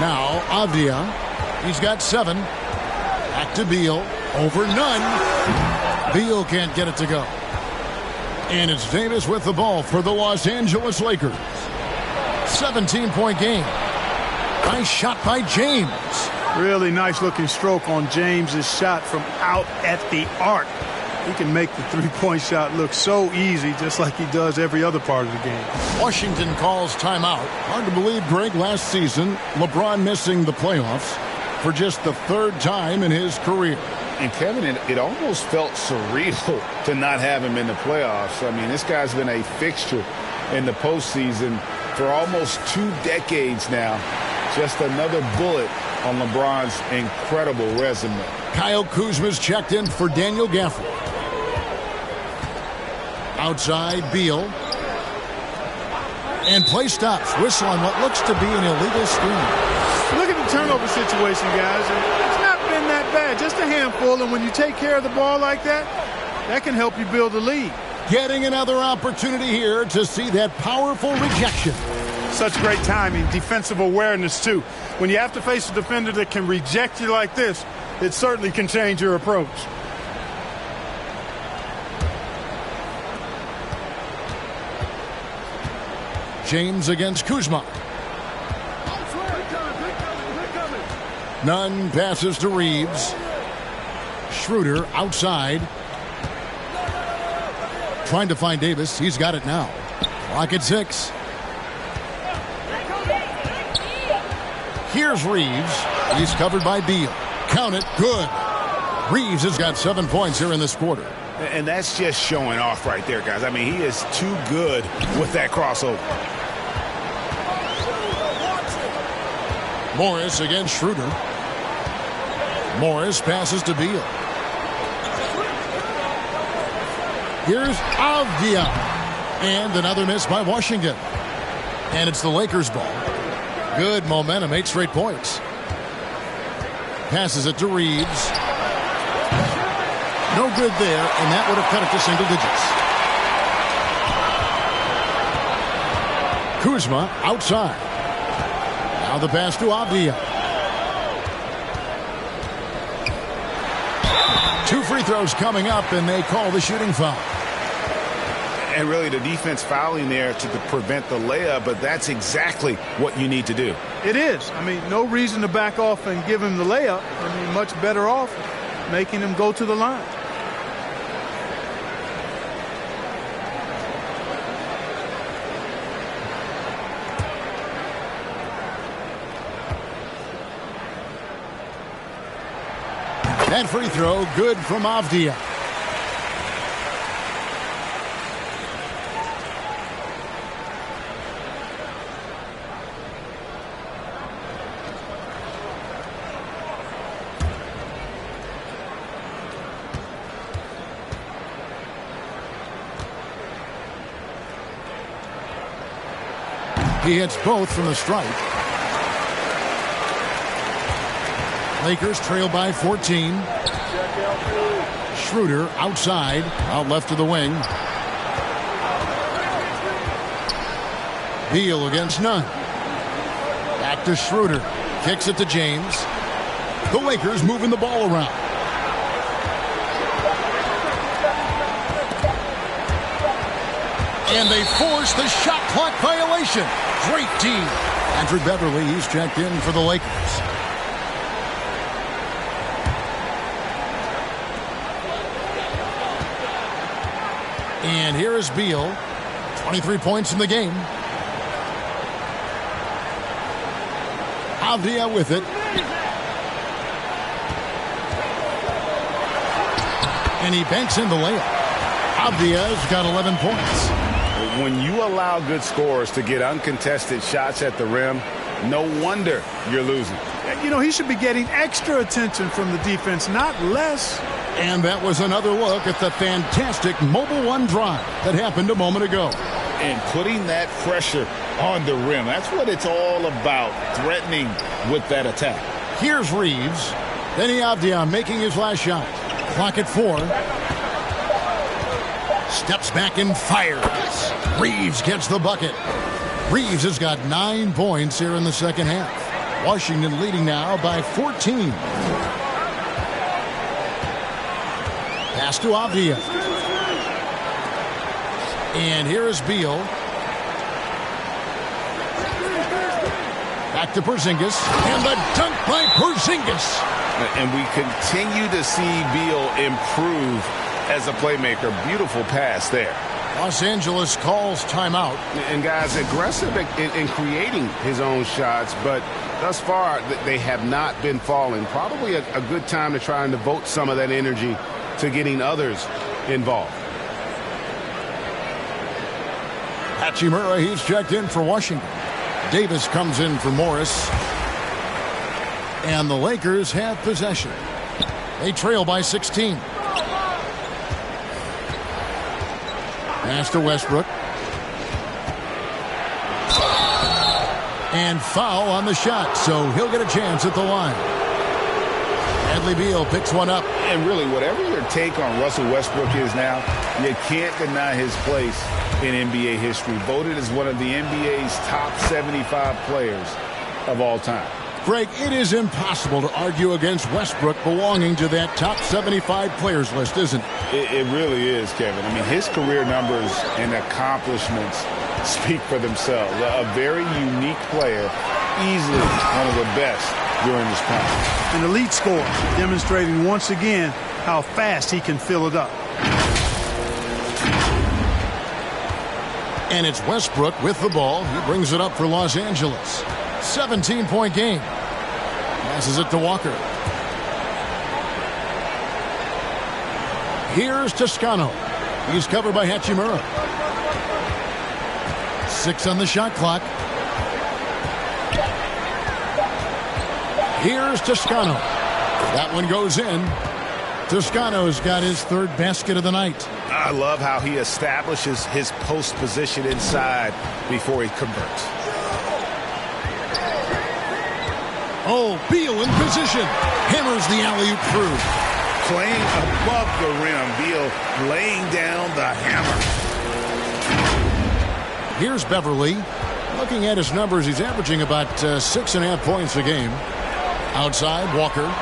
Now Avdia. He's got 7. Back to Beal. Over Nunn. Beal can't get it to go. And it's Davis with the ball for the Los Angeles Lakers. 17-point game. Nice shot by James. Really nice looking stroke on James's shot from out at the arc. He can make the three-point shot look so easy, just like he does every other part of the game. Washington calls timeout. Hard to believe, Greg, last season, LeBron missing the playoffs for just the 3rd time in his career. And Kevin, it almost felt surreal to not have him in the playoffs. I mean, this guy's been a fixture in the postseason for almost 2 decades now. Just another bullet on LeBron's incredible resume. Kyle Kuzma's checked in for Daniel Gafford. Outside, Beal. And play stops. Whistle on what looks to be an illegal screen. Look at the turnover situation, guys. It's not been that bad. Just a handful. And when you take care of the ball like that, that can help you build a lead. Getting another opportunity here to see that powerful rejection. Such great timing, defensive awareness, too. When you have to face a defender that can reject you like this, it certainly can change your approach. James against Kuzma. Nunn passes to Reeves. Schroeder outside. Trying to find Davis. He's got it now. Clock at 6. Here's Reeves. He's covered by Beal. Count it. Good. Reeves has got 7 points here in this quarter. And that's just showing off right there, guys. I mean, he is too good with that crossover. Morris against Schroeder. Morris passes to Beal. Here's Avdia. And another miss by Washington. And it's the Lakers' ball. Good momentum, 8 straight points. Passes it to Reeves. No good there, and that would have cut it to single digits. Kuzma outside. Now the pass to Avdia. 2 free throws coming up, and they call the shooting foul. And really the defense fouling there to prevent the layup, but that's exactly what you need to do. It is. I mean, no reason to back off and give him the layup. I mean, much better off making him go to the line. That free throw good from Avdia. He hits both from the stripe. Lakers trail by 14. Schroeder outside, out left to the wing. Beal against Nunn. Back to Schroeder. Kicks it to James. The Lakers moving the ball around. And they force the shot clock violation. Great D. Patrick Beverly, he's checked in for the Lakers. And here is Beal. 23 points in the game. Avdia with it. And he banks in the layup. Avdia's got 11 points. When you allow good scorers to get uncontested shots at the rim, no wonder you're losing. You know, he should be getting extra attention from the defense, not less. And that was another look at the fantastic Mobile One drive that happened a moment ago. And putting that pressure on the rim, that's what it's all about, threatening with that attack. Here's Reeves. Denny Avdia making his last shot. Clock at 4. Steps back and fires. Reeves gets the bucket. Reeves has got 9 points here in the second half. Washington leading now by 14. Pass to Avdia. And here is Beal. Back to Porzingis. And the dunk by Porzingis. And we continue to see Beal improve as a playmaker. Beautiful pass there. Los Angeles calls timeout. And guys, aggressive in creating his own shots, but thus far they have not been falling. Probably a good time to try and devote some of that energy to getting others involved. Hachimura, he's checked in for Washington. Davis comes in for Morris. And the Lakers have possession. They trail by 16. Pass to Westbrook. And foul on the shot, so he'll get a chance at the line. Bradley Beal picks one up. And really, whatever your take on Russell Westbrook is now, you can't deny his place in NBA history. Voted as one of the NBA's top 75 players of all time. Greg, it is impossible to argue against Westbrook belonging to that top 75 players list, isn't it? It really is, Kevin. I mean, his career numbers and accomplishments speak for themselves. A very unique player, easily one of the best during his prime. An elite scorer, demonstrating once again how fast he can fill it up. And it's Westbrook with the ball. He brings it up for Los Angeles. 17-point game. Passes it to Walker. Here's Toscano. He's covered by Hachimura. 6 on the shot clock. Here's Toscano. That one goes in. Toscano's got his 3rd basket of the night. I love how he establishes his post position inside before he converts. Oh, Beal in position. Hammers the alley-oop through. Playing above the rim. Beal laying down the hammer. Here's Beverly. Looking at his numbers, he's averaging about 6.5 points a game. Outside, Walker.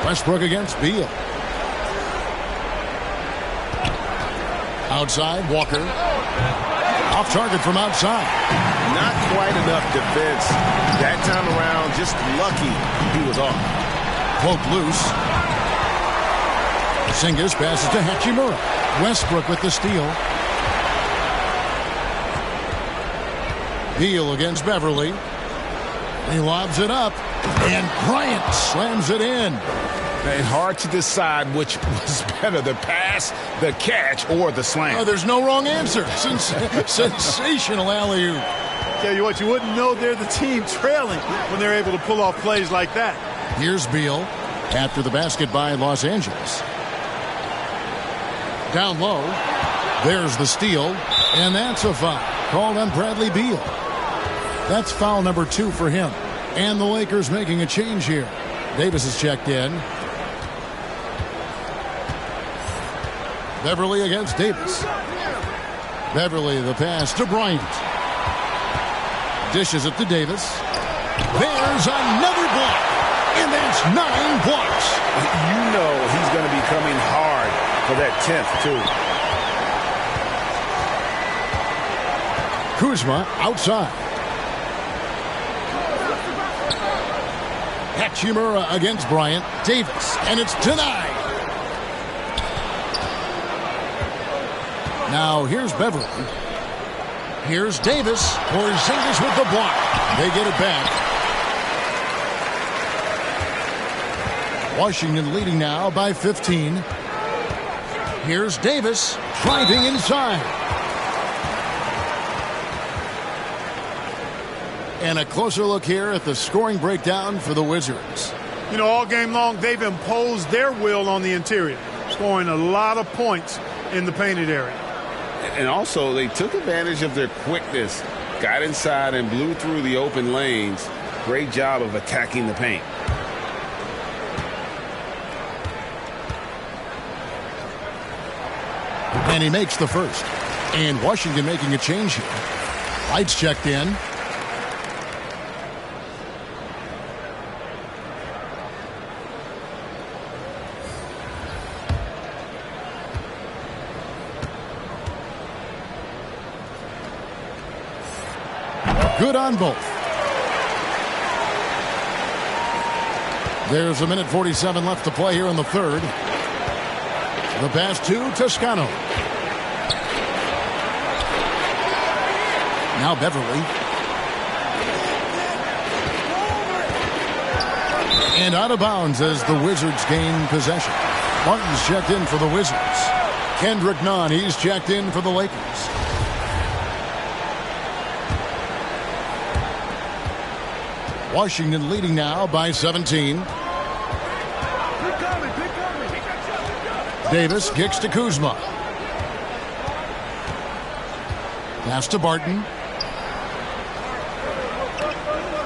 Westbrook against Beal. Outside, Walker. Off target from outside. Not quite enough defense. That time around, just lucky he was off. Cloak loose. Porzingis passes to Hachimura. Westbrook with the steal. Beal against Beverly. He lobs it up. And Bryant slams it in. And hard to decide which was better, the pass, the catch, or the slam. Oh, there's no wrong answer. Sensational alley-oop. Tell you what, you wouldn't know they're the team trailing when they're able to pull off plays like that. Here's Beal after the basket by Los Angeles. Down low. There's the steal. And that's a foul called on Bradley Beal. That's foul number 2 for him. And the Lakers making a change here. Davis is checked in. Beverly against Davis. Beverly, the pass to Bryant. Dishes it to Davis. There's another block. And that's 9 blocks. You know he's going to be coming hard for that 10th, too. Kuzma outside. Hachimura against Bryant. Davis, and it's denied. Now here's Beverly. Here's Davis. Porzingis with the block. They get it back. Washington leading now by 15. Here's Davis driving inside. And a closer look here at the scoring breakdown for the Wizards. You know, all game long, they've imposed their will on the interior, scoring a lot of points in the painted area. And also, they took advantage of their quickness, got inside and blew through the open lanes. Great job of attacking the paint. And he makes the first. And Washington making a change here. Lights checked in. Good on both. There's 1:47 left to play here in the third. The pass to Toscano. Now Beverly. And out of bounds as the Wizards gain possession. Martin's checked in for the Wizards. Kendrick Nunn, he's checked in for the Lakers. Washington leading now by 17. Davis kicks to Kuzma. Pass to Barton.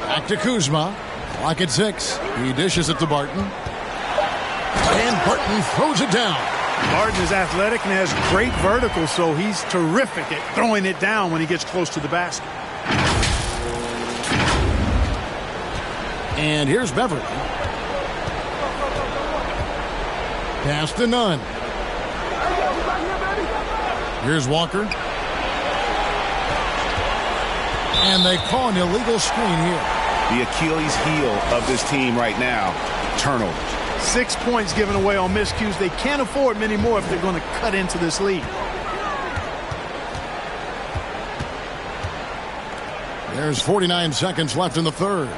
Back to Kuzma. Clock at 6. He dishes it to Barton. And Barton throws it down. Barton is athletic and has great vertical, so he's terrific at throwing it down when he gets close to the basket. And here's Beverly. Pass to Nunn. Here's Walker. And they call an illegal screen here. The Achilles heel of this team right now, turnovers. 6 points given away on miscues. They can't afford many more if they're going to cut into this lead. There's 49 seconds left in the third.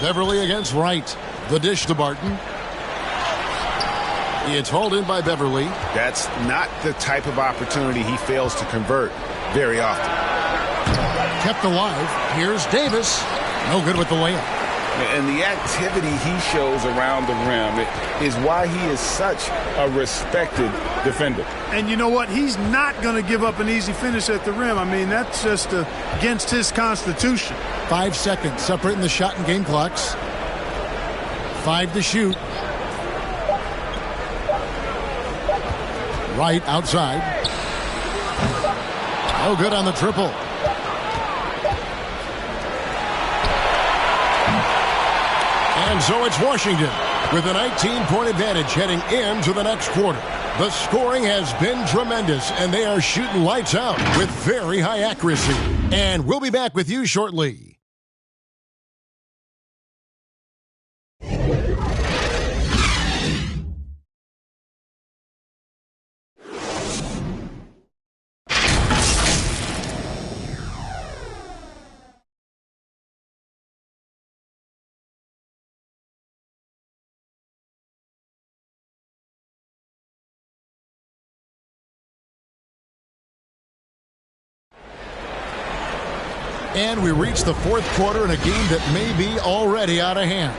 Beverly against Wright. The dish to Barton. It's hauled in by Beverly. That's not the type of opportunity he fails to convert very often. Kept alive. Here's Davis. No good with the layup. And the activity he shows around the rim is why he is such a respected defender. And you know what? He's not going to give up an easy finish at the rim. I mean, that's just against his constitution. 5 seconds separating the shot and game clocks. 5 to shoot. Right outside. Oh, good on the triple. And so it's Washington with a 19-point advantage heading into the next quarter. The scoring has been tremendous, and they are shooting lights out with very high accuracy. And we'll be back with you shortly. And we reach the fourth quarter in a game that may be already out of hand.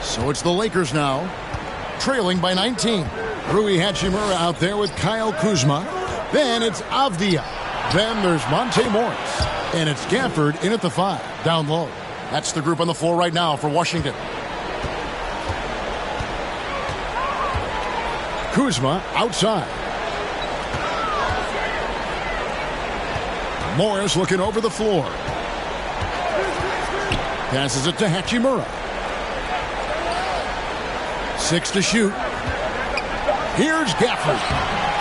So it's the Lakers now, trailing by 19. Rui Hachimura out there with Kyle Kuzma. Then it's Avdia. Then there's Monte Morris. And it's Gafford in at the 5, down low. That's the group on the floor right now for Washington. Kuzma outside. Morris looking over the floor. Passes it to Hachimura. 6 to shoot. Here's Gafford.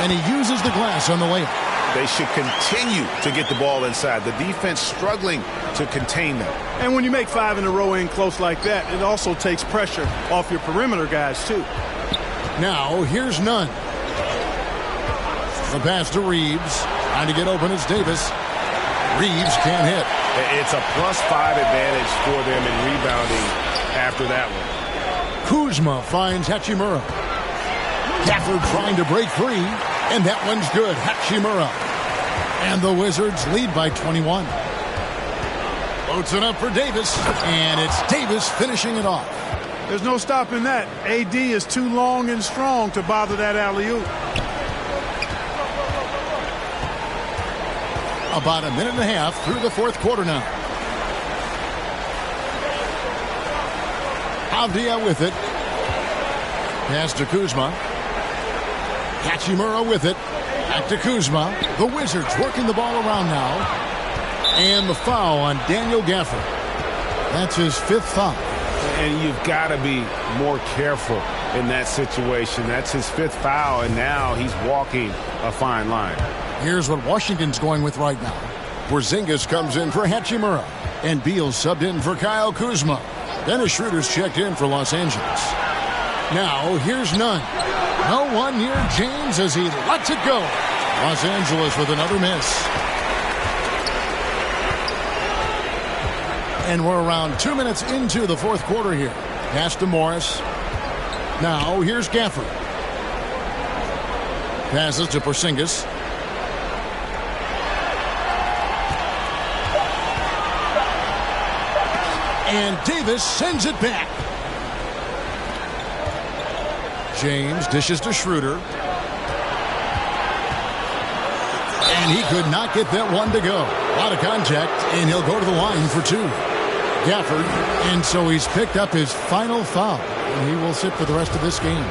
And he uses the glass on the layup. They should continue to get the ball inside. The defense struggling to contain them. And when you make 5 in a row in close like that, it also takes pressure off your perimeter guys, too. Now, here's Nunn. The pass to Reeves. Trying to get open is Davis. Reeves can't hit. It's a +5 advantage for them in rebounding after that one. Kuzma finds Hachimura. Gafford trying to break free, and that one's good. Hachimura. And the Wizards lead by 21. Floats it up for Davis, and it's Davis finishing it off. There's no stopping that. AD is too long and strong to bother that alley-oop. About a minute and a half through the fourth quarter now. Avdia with it. Pass to Kuzma. Hachimura with it. Back to Kuzma. The Wizards working the ball around now. And the foul on Daniel Gafford. That's his 5th foul. And you've got to be more careful in that situation. That's his 5th foul, and now he's walking a fine line. Here's what Washington's going with right now. Porzingis comes in for Hachimura. And Beal subbed in for Kyle Kuzma. Dennis Schroeder's checked in for Los Angeles. Now, here's Nunn. No one near James as he lets it go. Los Angeles with another miss. And we're around 2 minutes into the fourth quarter here. Pass to Morris. Now, here's Gafford. Passes to Porzingis. And Davis sends it back. James dishes to Schroeder. And he could not get that one to go. A lot of contact, and he'll go to the line for 2. Gafford, and so he's picked up his final foul. And he will sit for the rest of this game.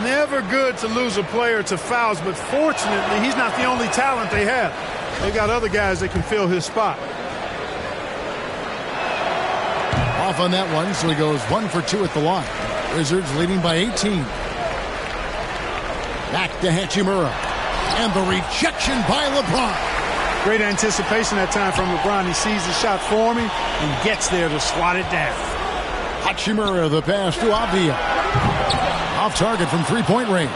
Never good to lose a player to fouls, but fortunately, he's not the only talent they have. They got other guys that can fill his spot. Off on that one, so he goes 1 for 2 at the line. Wizards leading by 18. Back to Hachimura. And the rejection by LeBron. Great anticipation that time from LeBron. He sees the shot forming and gets there to swat it down. Hachimura, the pass to Avdia. Off target from three-point range.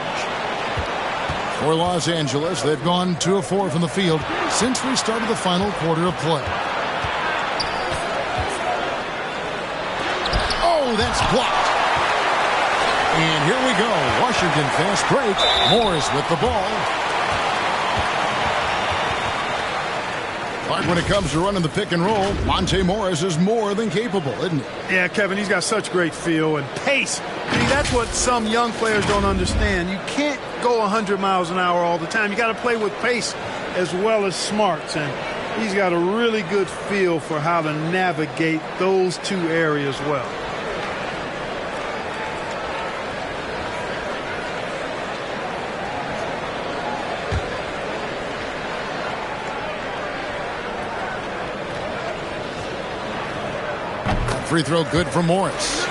For Los Angeles, they've gone 2 of 4 from the field since we started the final quarter of play. Oh, that's blocked. And here we go. Washington fast break. Morris with the ball. But when it comes to running the pick and roll, Monte Morris is more than capable, isn't he? Yeah, Kevin, he's got such great feel and pace. See, that's what some young players don't understand. You can't go 100 miles an hour all the time. You got to play with pace as well as smarts. And he's got a really good feel for how to navigate those 2 areas well. Free throw good for Morris.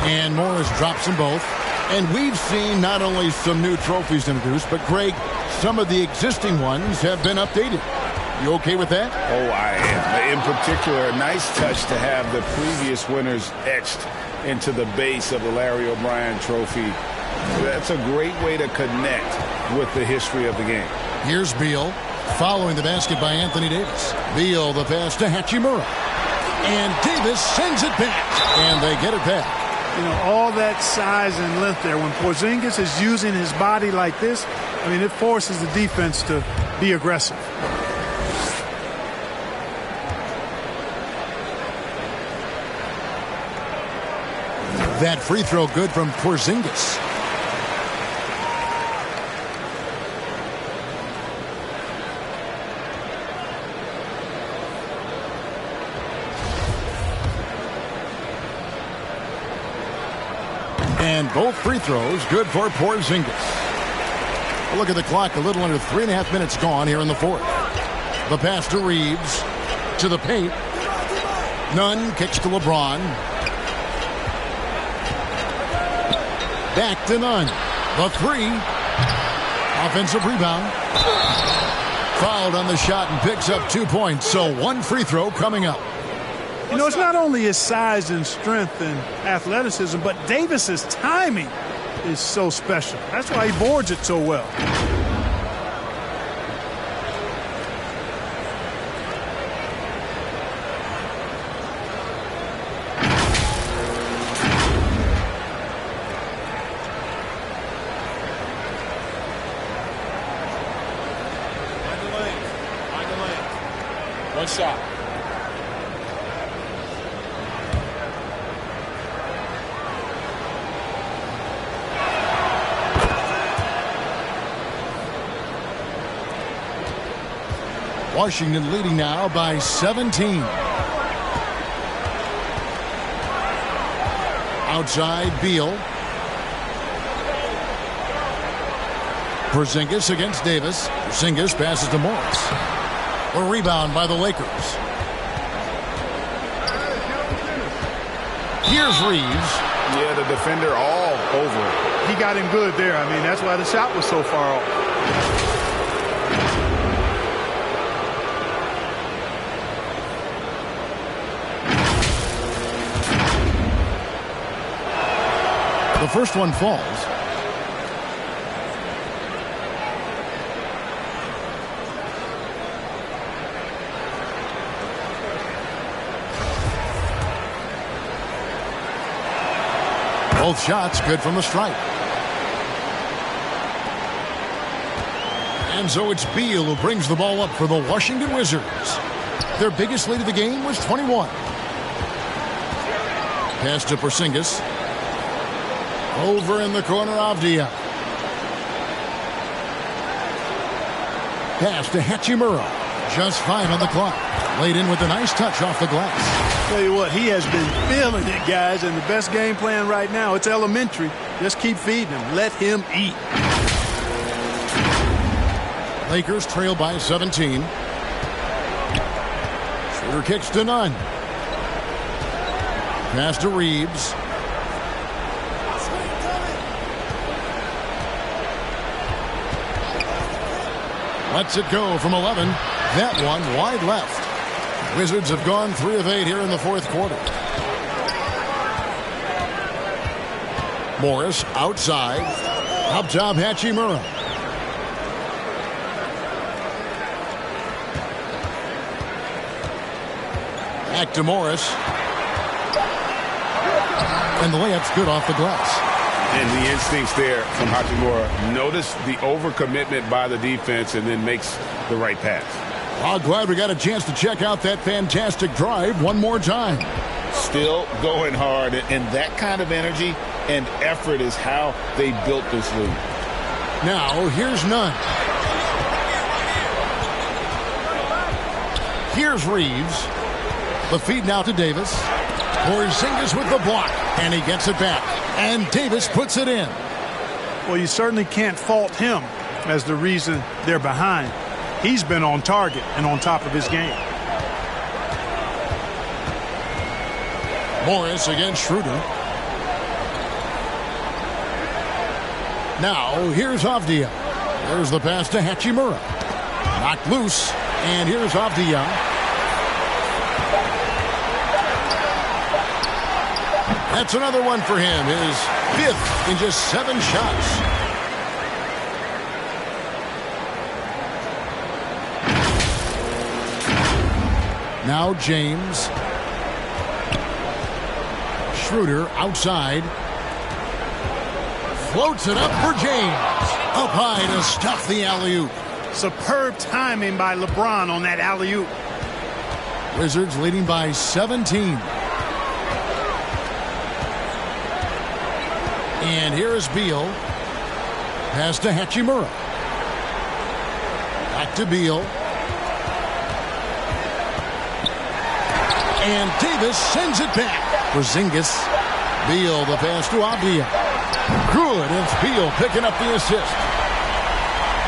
And Morris drops them both. And we've seen not only some new trophies introduced, but Greg, some of the existing ones have been updated. You okay with that? Oh, I am. In particular, a nice touch to have the previous winners etched into the base of the Larry O'Brien trophy. That's a great way to connect with the history of the game. Here's Beal, following the basket by Anthony Davis. Beal, the pass to Hachimura. And Davis sends it back. And they get it back. You know, all that size and length there. When Porzingis is using his body like this, I mean, it forces the defense to be aggressive. That free throw good from Porzingis. And both free throws good for Porzingis. Look at the clock, a little under 3.5 minutes gone here in the fourth. The pass to Reeves, to the paint. Nunn kicks to LeBron. Back to Nunn. The three. Offensive rebound. Fouled on the shot and picks up 2 points. So one free throw coming up. You know, it's not only his size and strength and athleticism, but Davis's timing is so special. That's why he boards it so well. One shot. Washington leading now by 17. Outside, Beal. Porzingis against Davis. Porzingis passes to Morris. A rebound by the Lakers. Here's Reeves. Yeah, the defender all over it. He got him good there. I mean, that's why the shot was so far off. The first one falls. Both shots good from the stripe. And so it's Beal who brings the ball up for the Washington Wizards. Their biggest lead of the game was 21. Pass to Porzingis. Over in the corner, Avdia. Pass to Hachimura. Just 5 on the clock. Laid in with a nice touch off the glass. Tell you what, he has been feeling it, guys, and the best game plan right now, it's elementary. Just keep feeding him. Let him eat. Lakers trail by 17. Shooter kicks to Nunn. Pass to Reeves. Lets it go from 11. That one wide left. Wizards have gone 3 of 8 here in the fourth quarter. Morris outside. Up top, Hachimura. Back to Morris. And the layup's good off the glass. And the instincts there from Hachimura. Notice the overcommitment by the defense and then makes the right pass. I'm glad we got a chance to check out that fantastic drive one more time. Still going hard, and that kind of energy and effort is how they built this league. Now, here's Nunn. Here's Reeves. The feed now to Davis. Porzingis with the block, and he gets it back. And Davis puts it in. Well, you certainly can't fault him as the reason they're behind. He's been on target and on top of his game. Morris against Schroeder. Now, here's Avdia. There's the pass to Hachimura. Knocked loose, and here's Avdia. That's another one for him. His 5th in just 7 shots. Now James. Schroeder outside. Floats it up for James. Up high to stuff the alley-oop. Superb timing by LeBron on that alley-oop. Wizards leading by 17. And here is Beal. Pass to Hachimura. Back to Beal. And Davis sends it back. Porzingis. Beal, the pass to Avdia. Good. It's Beal picking up the assist.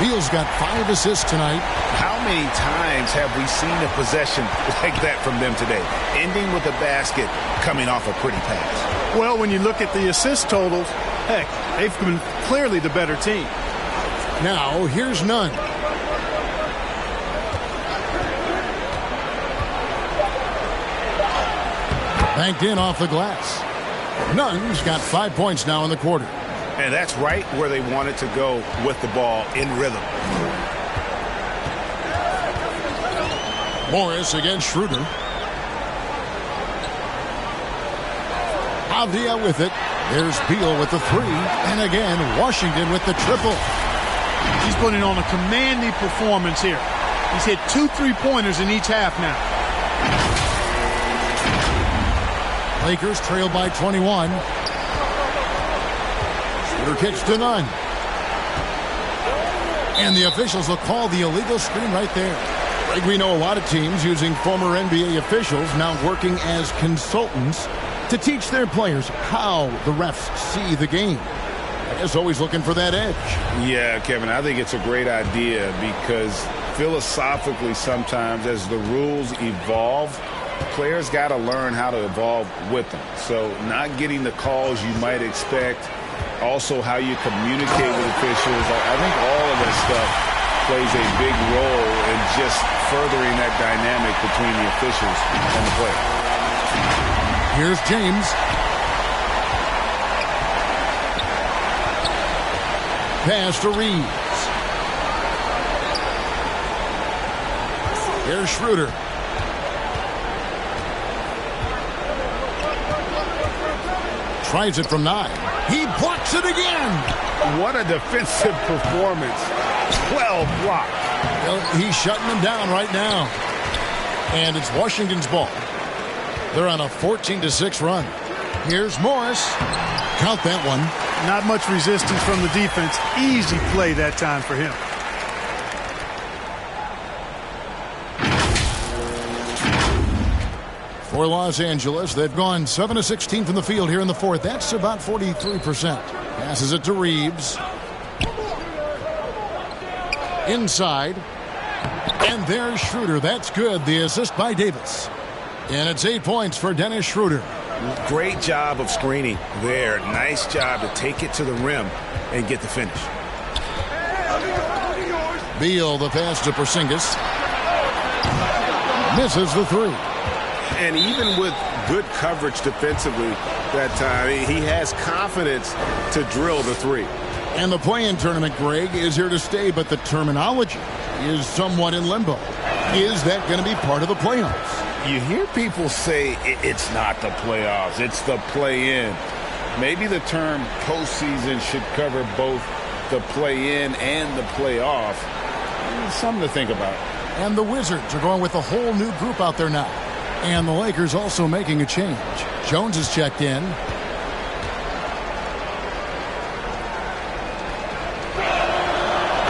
Beal's got 5 assists tonight. How many times have we seen a possession like that from them today? Ending with a basket, coming off a pretty pass. Well, when you look at the assist totals, heck, they've been clearly the better team. Now, here's Nunn. Banked in off the glass. Nunn's got 5 points now in the quarter. And that's right where they wanted to go with the ball, in rhythm. Morris against Schroeder. Avdia with it. There's Beal with the 3. And again, Washington with the triple. He's putting on a commanding performance here. He's hit 2 3-pointers in each half now. Lakers trail by 21. Schroeder kicks to Nunn. And the officials will call the illegal screen right there. Like we know a lot of teams using former NBA officials now working as consultants to teach their players how the refs see the game. I guess always looking for that edge. Yeah, Kevin, I think it's a great idea because philosophically sometimes as the rules evolve, players got to learn how to evolve with them. So not getting the calls you might expect, also how you communicate with officials. I think all of that stuff plays a big role in just furthering that dynamic between the officials and the player. Here's James. Pass to Reeves. Here's Schroeder. Tries it from 9. He blocks it again. What a defensive performance. 12 blocks. Well, he's shutting them down right now. And it's Washington's ball. They're on a 14-6 run. Here's Morris. Count that one. Not much resistance from the defense. Easy play that time for him. For Los Angeles, they've gone 7 of 16 from the field here in the fourth. That's about 43%. Passes it to Reeves. Inside. And there's Schroeder. That's good. The assist by Davis. And it's 8 points for Dennis Schroeder. Great job of screening there. Nice job to take it to the rim and get the finish. Beal, the pass to Porzingis. Misses the 3. And even with good coverage defensively that time, he has confidence to drill the 3. And the play-in tournament, Greg, is here to stay, but the terminology is somewhat in limbo. Is that going to be part of the playoffs? You hear people say it's not the playoffs, it's the play-in. Maybe the term postseason should cover both the play-in and the playoff. Something to think about. And the Wizards are going with a whole new group out there now. And the Lakers also making a change. Jones is checked in.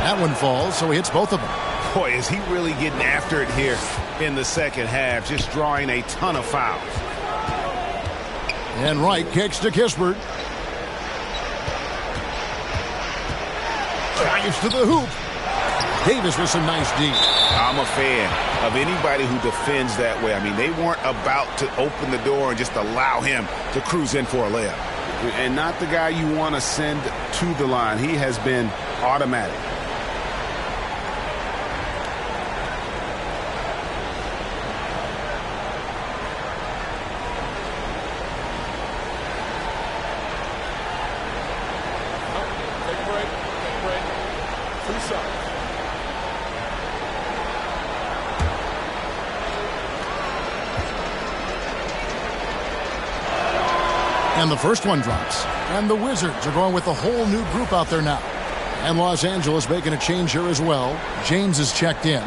That one falls, so he hits both of them. Boy, is he really getting after it here in the second half, just drawing a ton of fouls. And Wright kicks to Kispert. Drives to the hoop. Davis with some nice D. I'm a fan of anybody who defends that way. I mean, they weren't about to open the door and just allow him to cruise in for a layup. And not the guy you want to send to the line. He has been automatic. And the first one drops. And the Wizards are going with a whole new group out there now. And Los Angeles making a change here as well. James is checked in.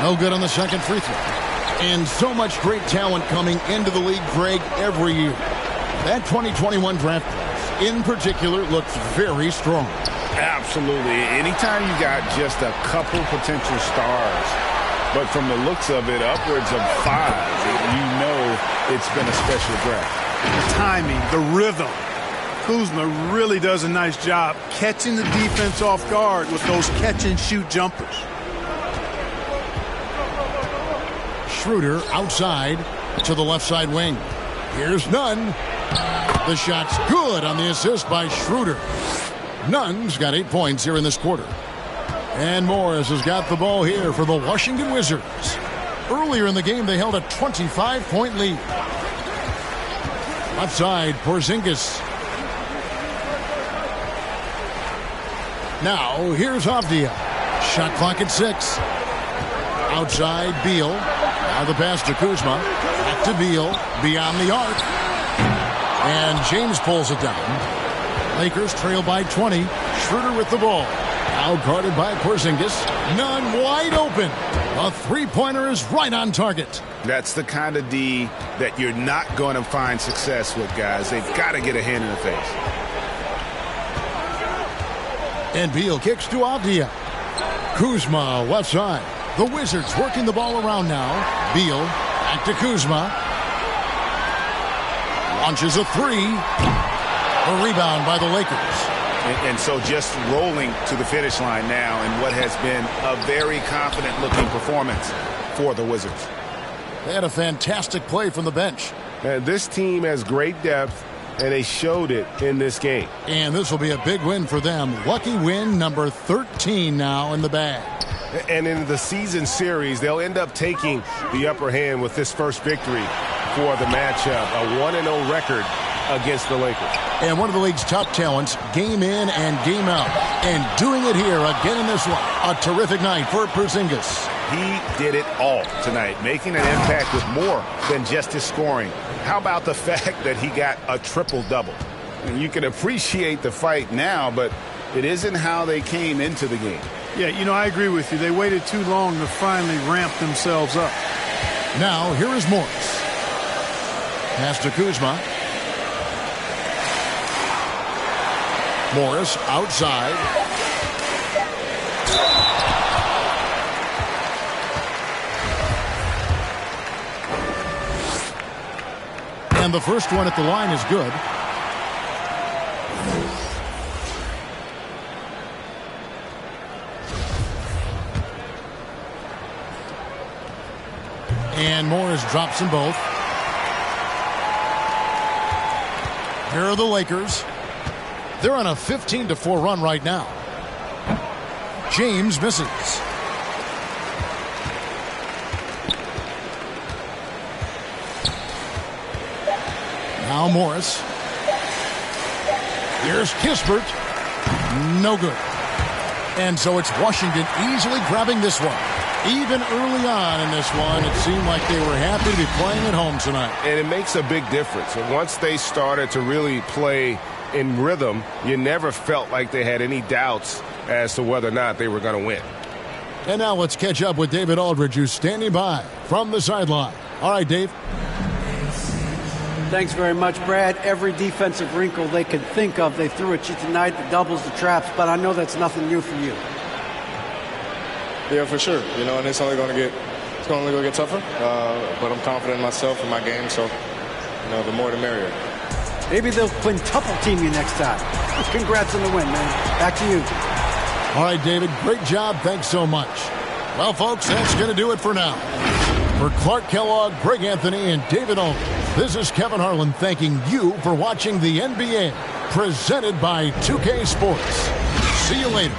No good on the second free throw. And so much great talent coming into the league, Greg, every year. That 2021 draft class, in particular, looks very strong. Absolutely. Anytime you got just a couple potential stars, but from the looks of it, upwards of 5, you know it's been a special draft. The timing, the rhythm. Kuzma really does a nice job catching the defense off guard with those catch-and-shoot jumpers. Schroeder outside to the left side wing. Here's Nunn. The shot's good on the assist by Schroeder. Nunn's got 8 points here in this quarter. And Morris has got the ball here for the Washington Wizards. Earlier in the game, they held a 25-point lead. Left side, Porzingis. Now, here's Avdia. Shot clock at 6. Outside, Beal. Now the pass to Kuzma. Back to Beal. Beyond the arc. And James pulls it down. Lakers trail by 20. Schroeder with the ball. Now guarded by Porzingis. Nunn wide open. A three-pointer is right on target. That's the kind of D that you're not going to find success with, guys. They've got to get a hand in the face. And Beal kicks to Avdia. Kuzma left side. The Wizards working the ball around now. Beal back to Kuzma. Launches a three. A rebound by the Lakers. And so just rolling to the finish line now in what has been a very confident-looking performance for the Wizards. They had a fantastic play from the bench. And this team has great depth, and they showed it in this game. And this will be a big win for them. Lucky win number 13 now in the bag. And in the season series, they'll end up taking the upper hand with this first victory for the matchup. A 1-0 record against the Lakers. And one of the league's top talents, game in and game out. And doing it here again in this one. A terrific night for Porzingis. He did it all tonight, making an impact with more than just his scoring. How about the fact that he got a triple-double? And you can appreciate the fight now, but it isn't how they came into the game. Yeah, you know, I agree with you. They waited too long to finally ramp themselves up. Now, here is Morris. Pass to Kuzma. Morris outside. And the first one at the line is good. And Morris drops them both. Here are the Lakers. They're on a 15-4 run right now. James misses. Now Morris. Here's Kispert. No good. And so it's Washington easily grabbing this one. Even early on in this one, it seemed like they were happy to be playing at home tonight. And it makes a big difference. And once they started to really play in rhythm, you never felt like they had any doubts as to whether or not they were going to win. And now let's catch up with David Aldridge, who's standing by from the sideline. All right, Dave. Thanks very much, Brad. Every defensive wrinkle they could think of, they threw at you tonight, the doubles, the traps, but I know that's nothing new for you. Yeah, for sure. You know, and it's only going to get tougher. But I'm confident in myself and my game, so you know, the more the merrier. Maybe they'll quintuple team you next time. Congrats on the win, man. Back to you. All right, David, great job. Thanks so much. Well, folks, that's going to do it for now. For Clark Kellogg, Greg Anthony, and David Aldridge, this is Kevin Harlan thanking you for watching the NBA, presented by 2K Sports. See you later.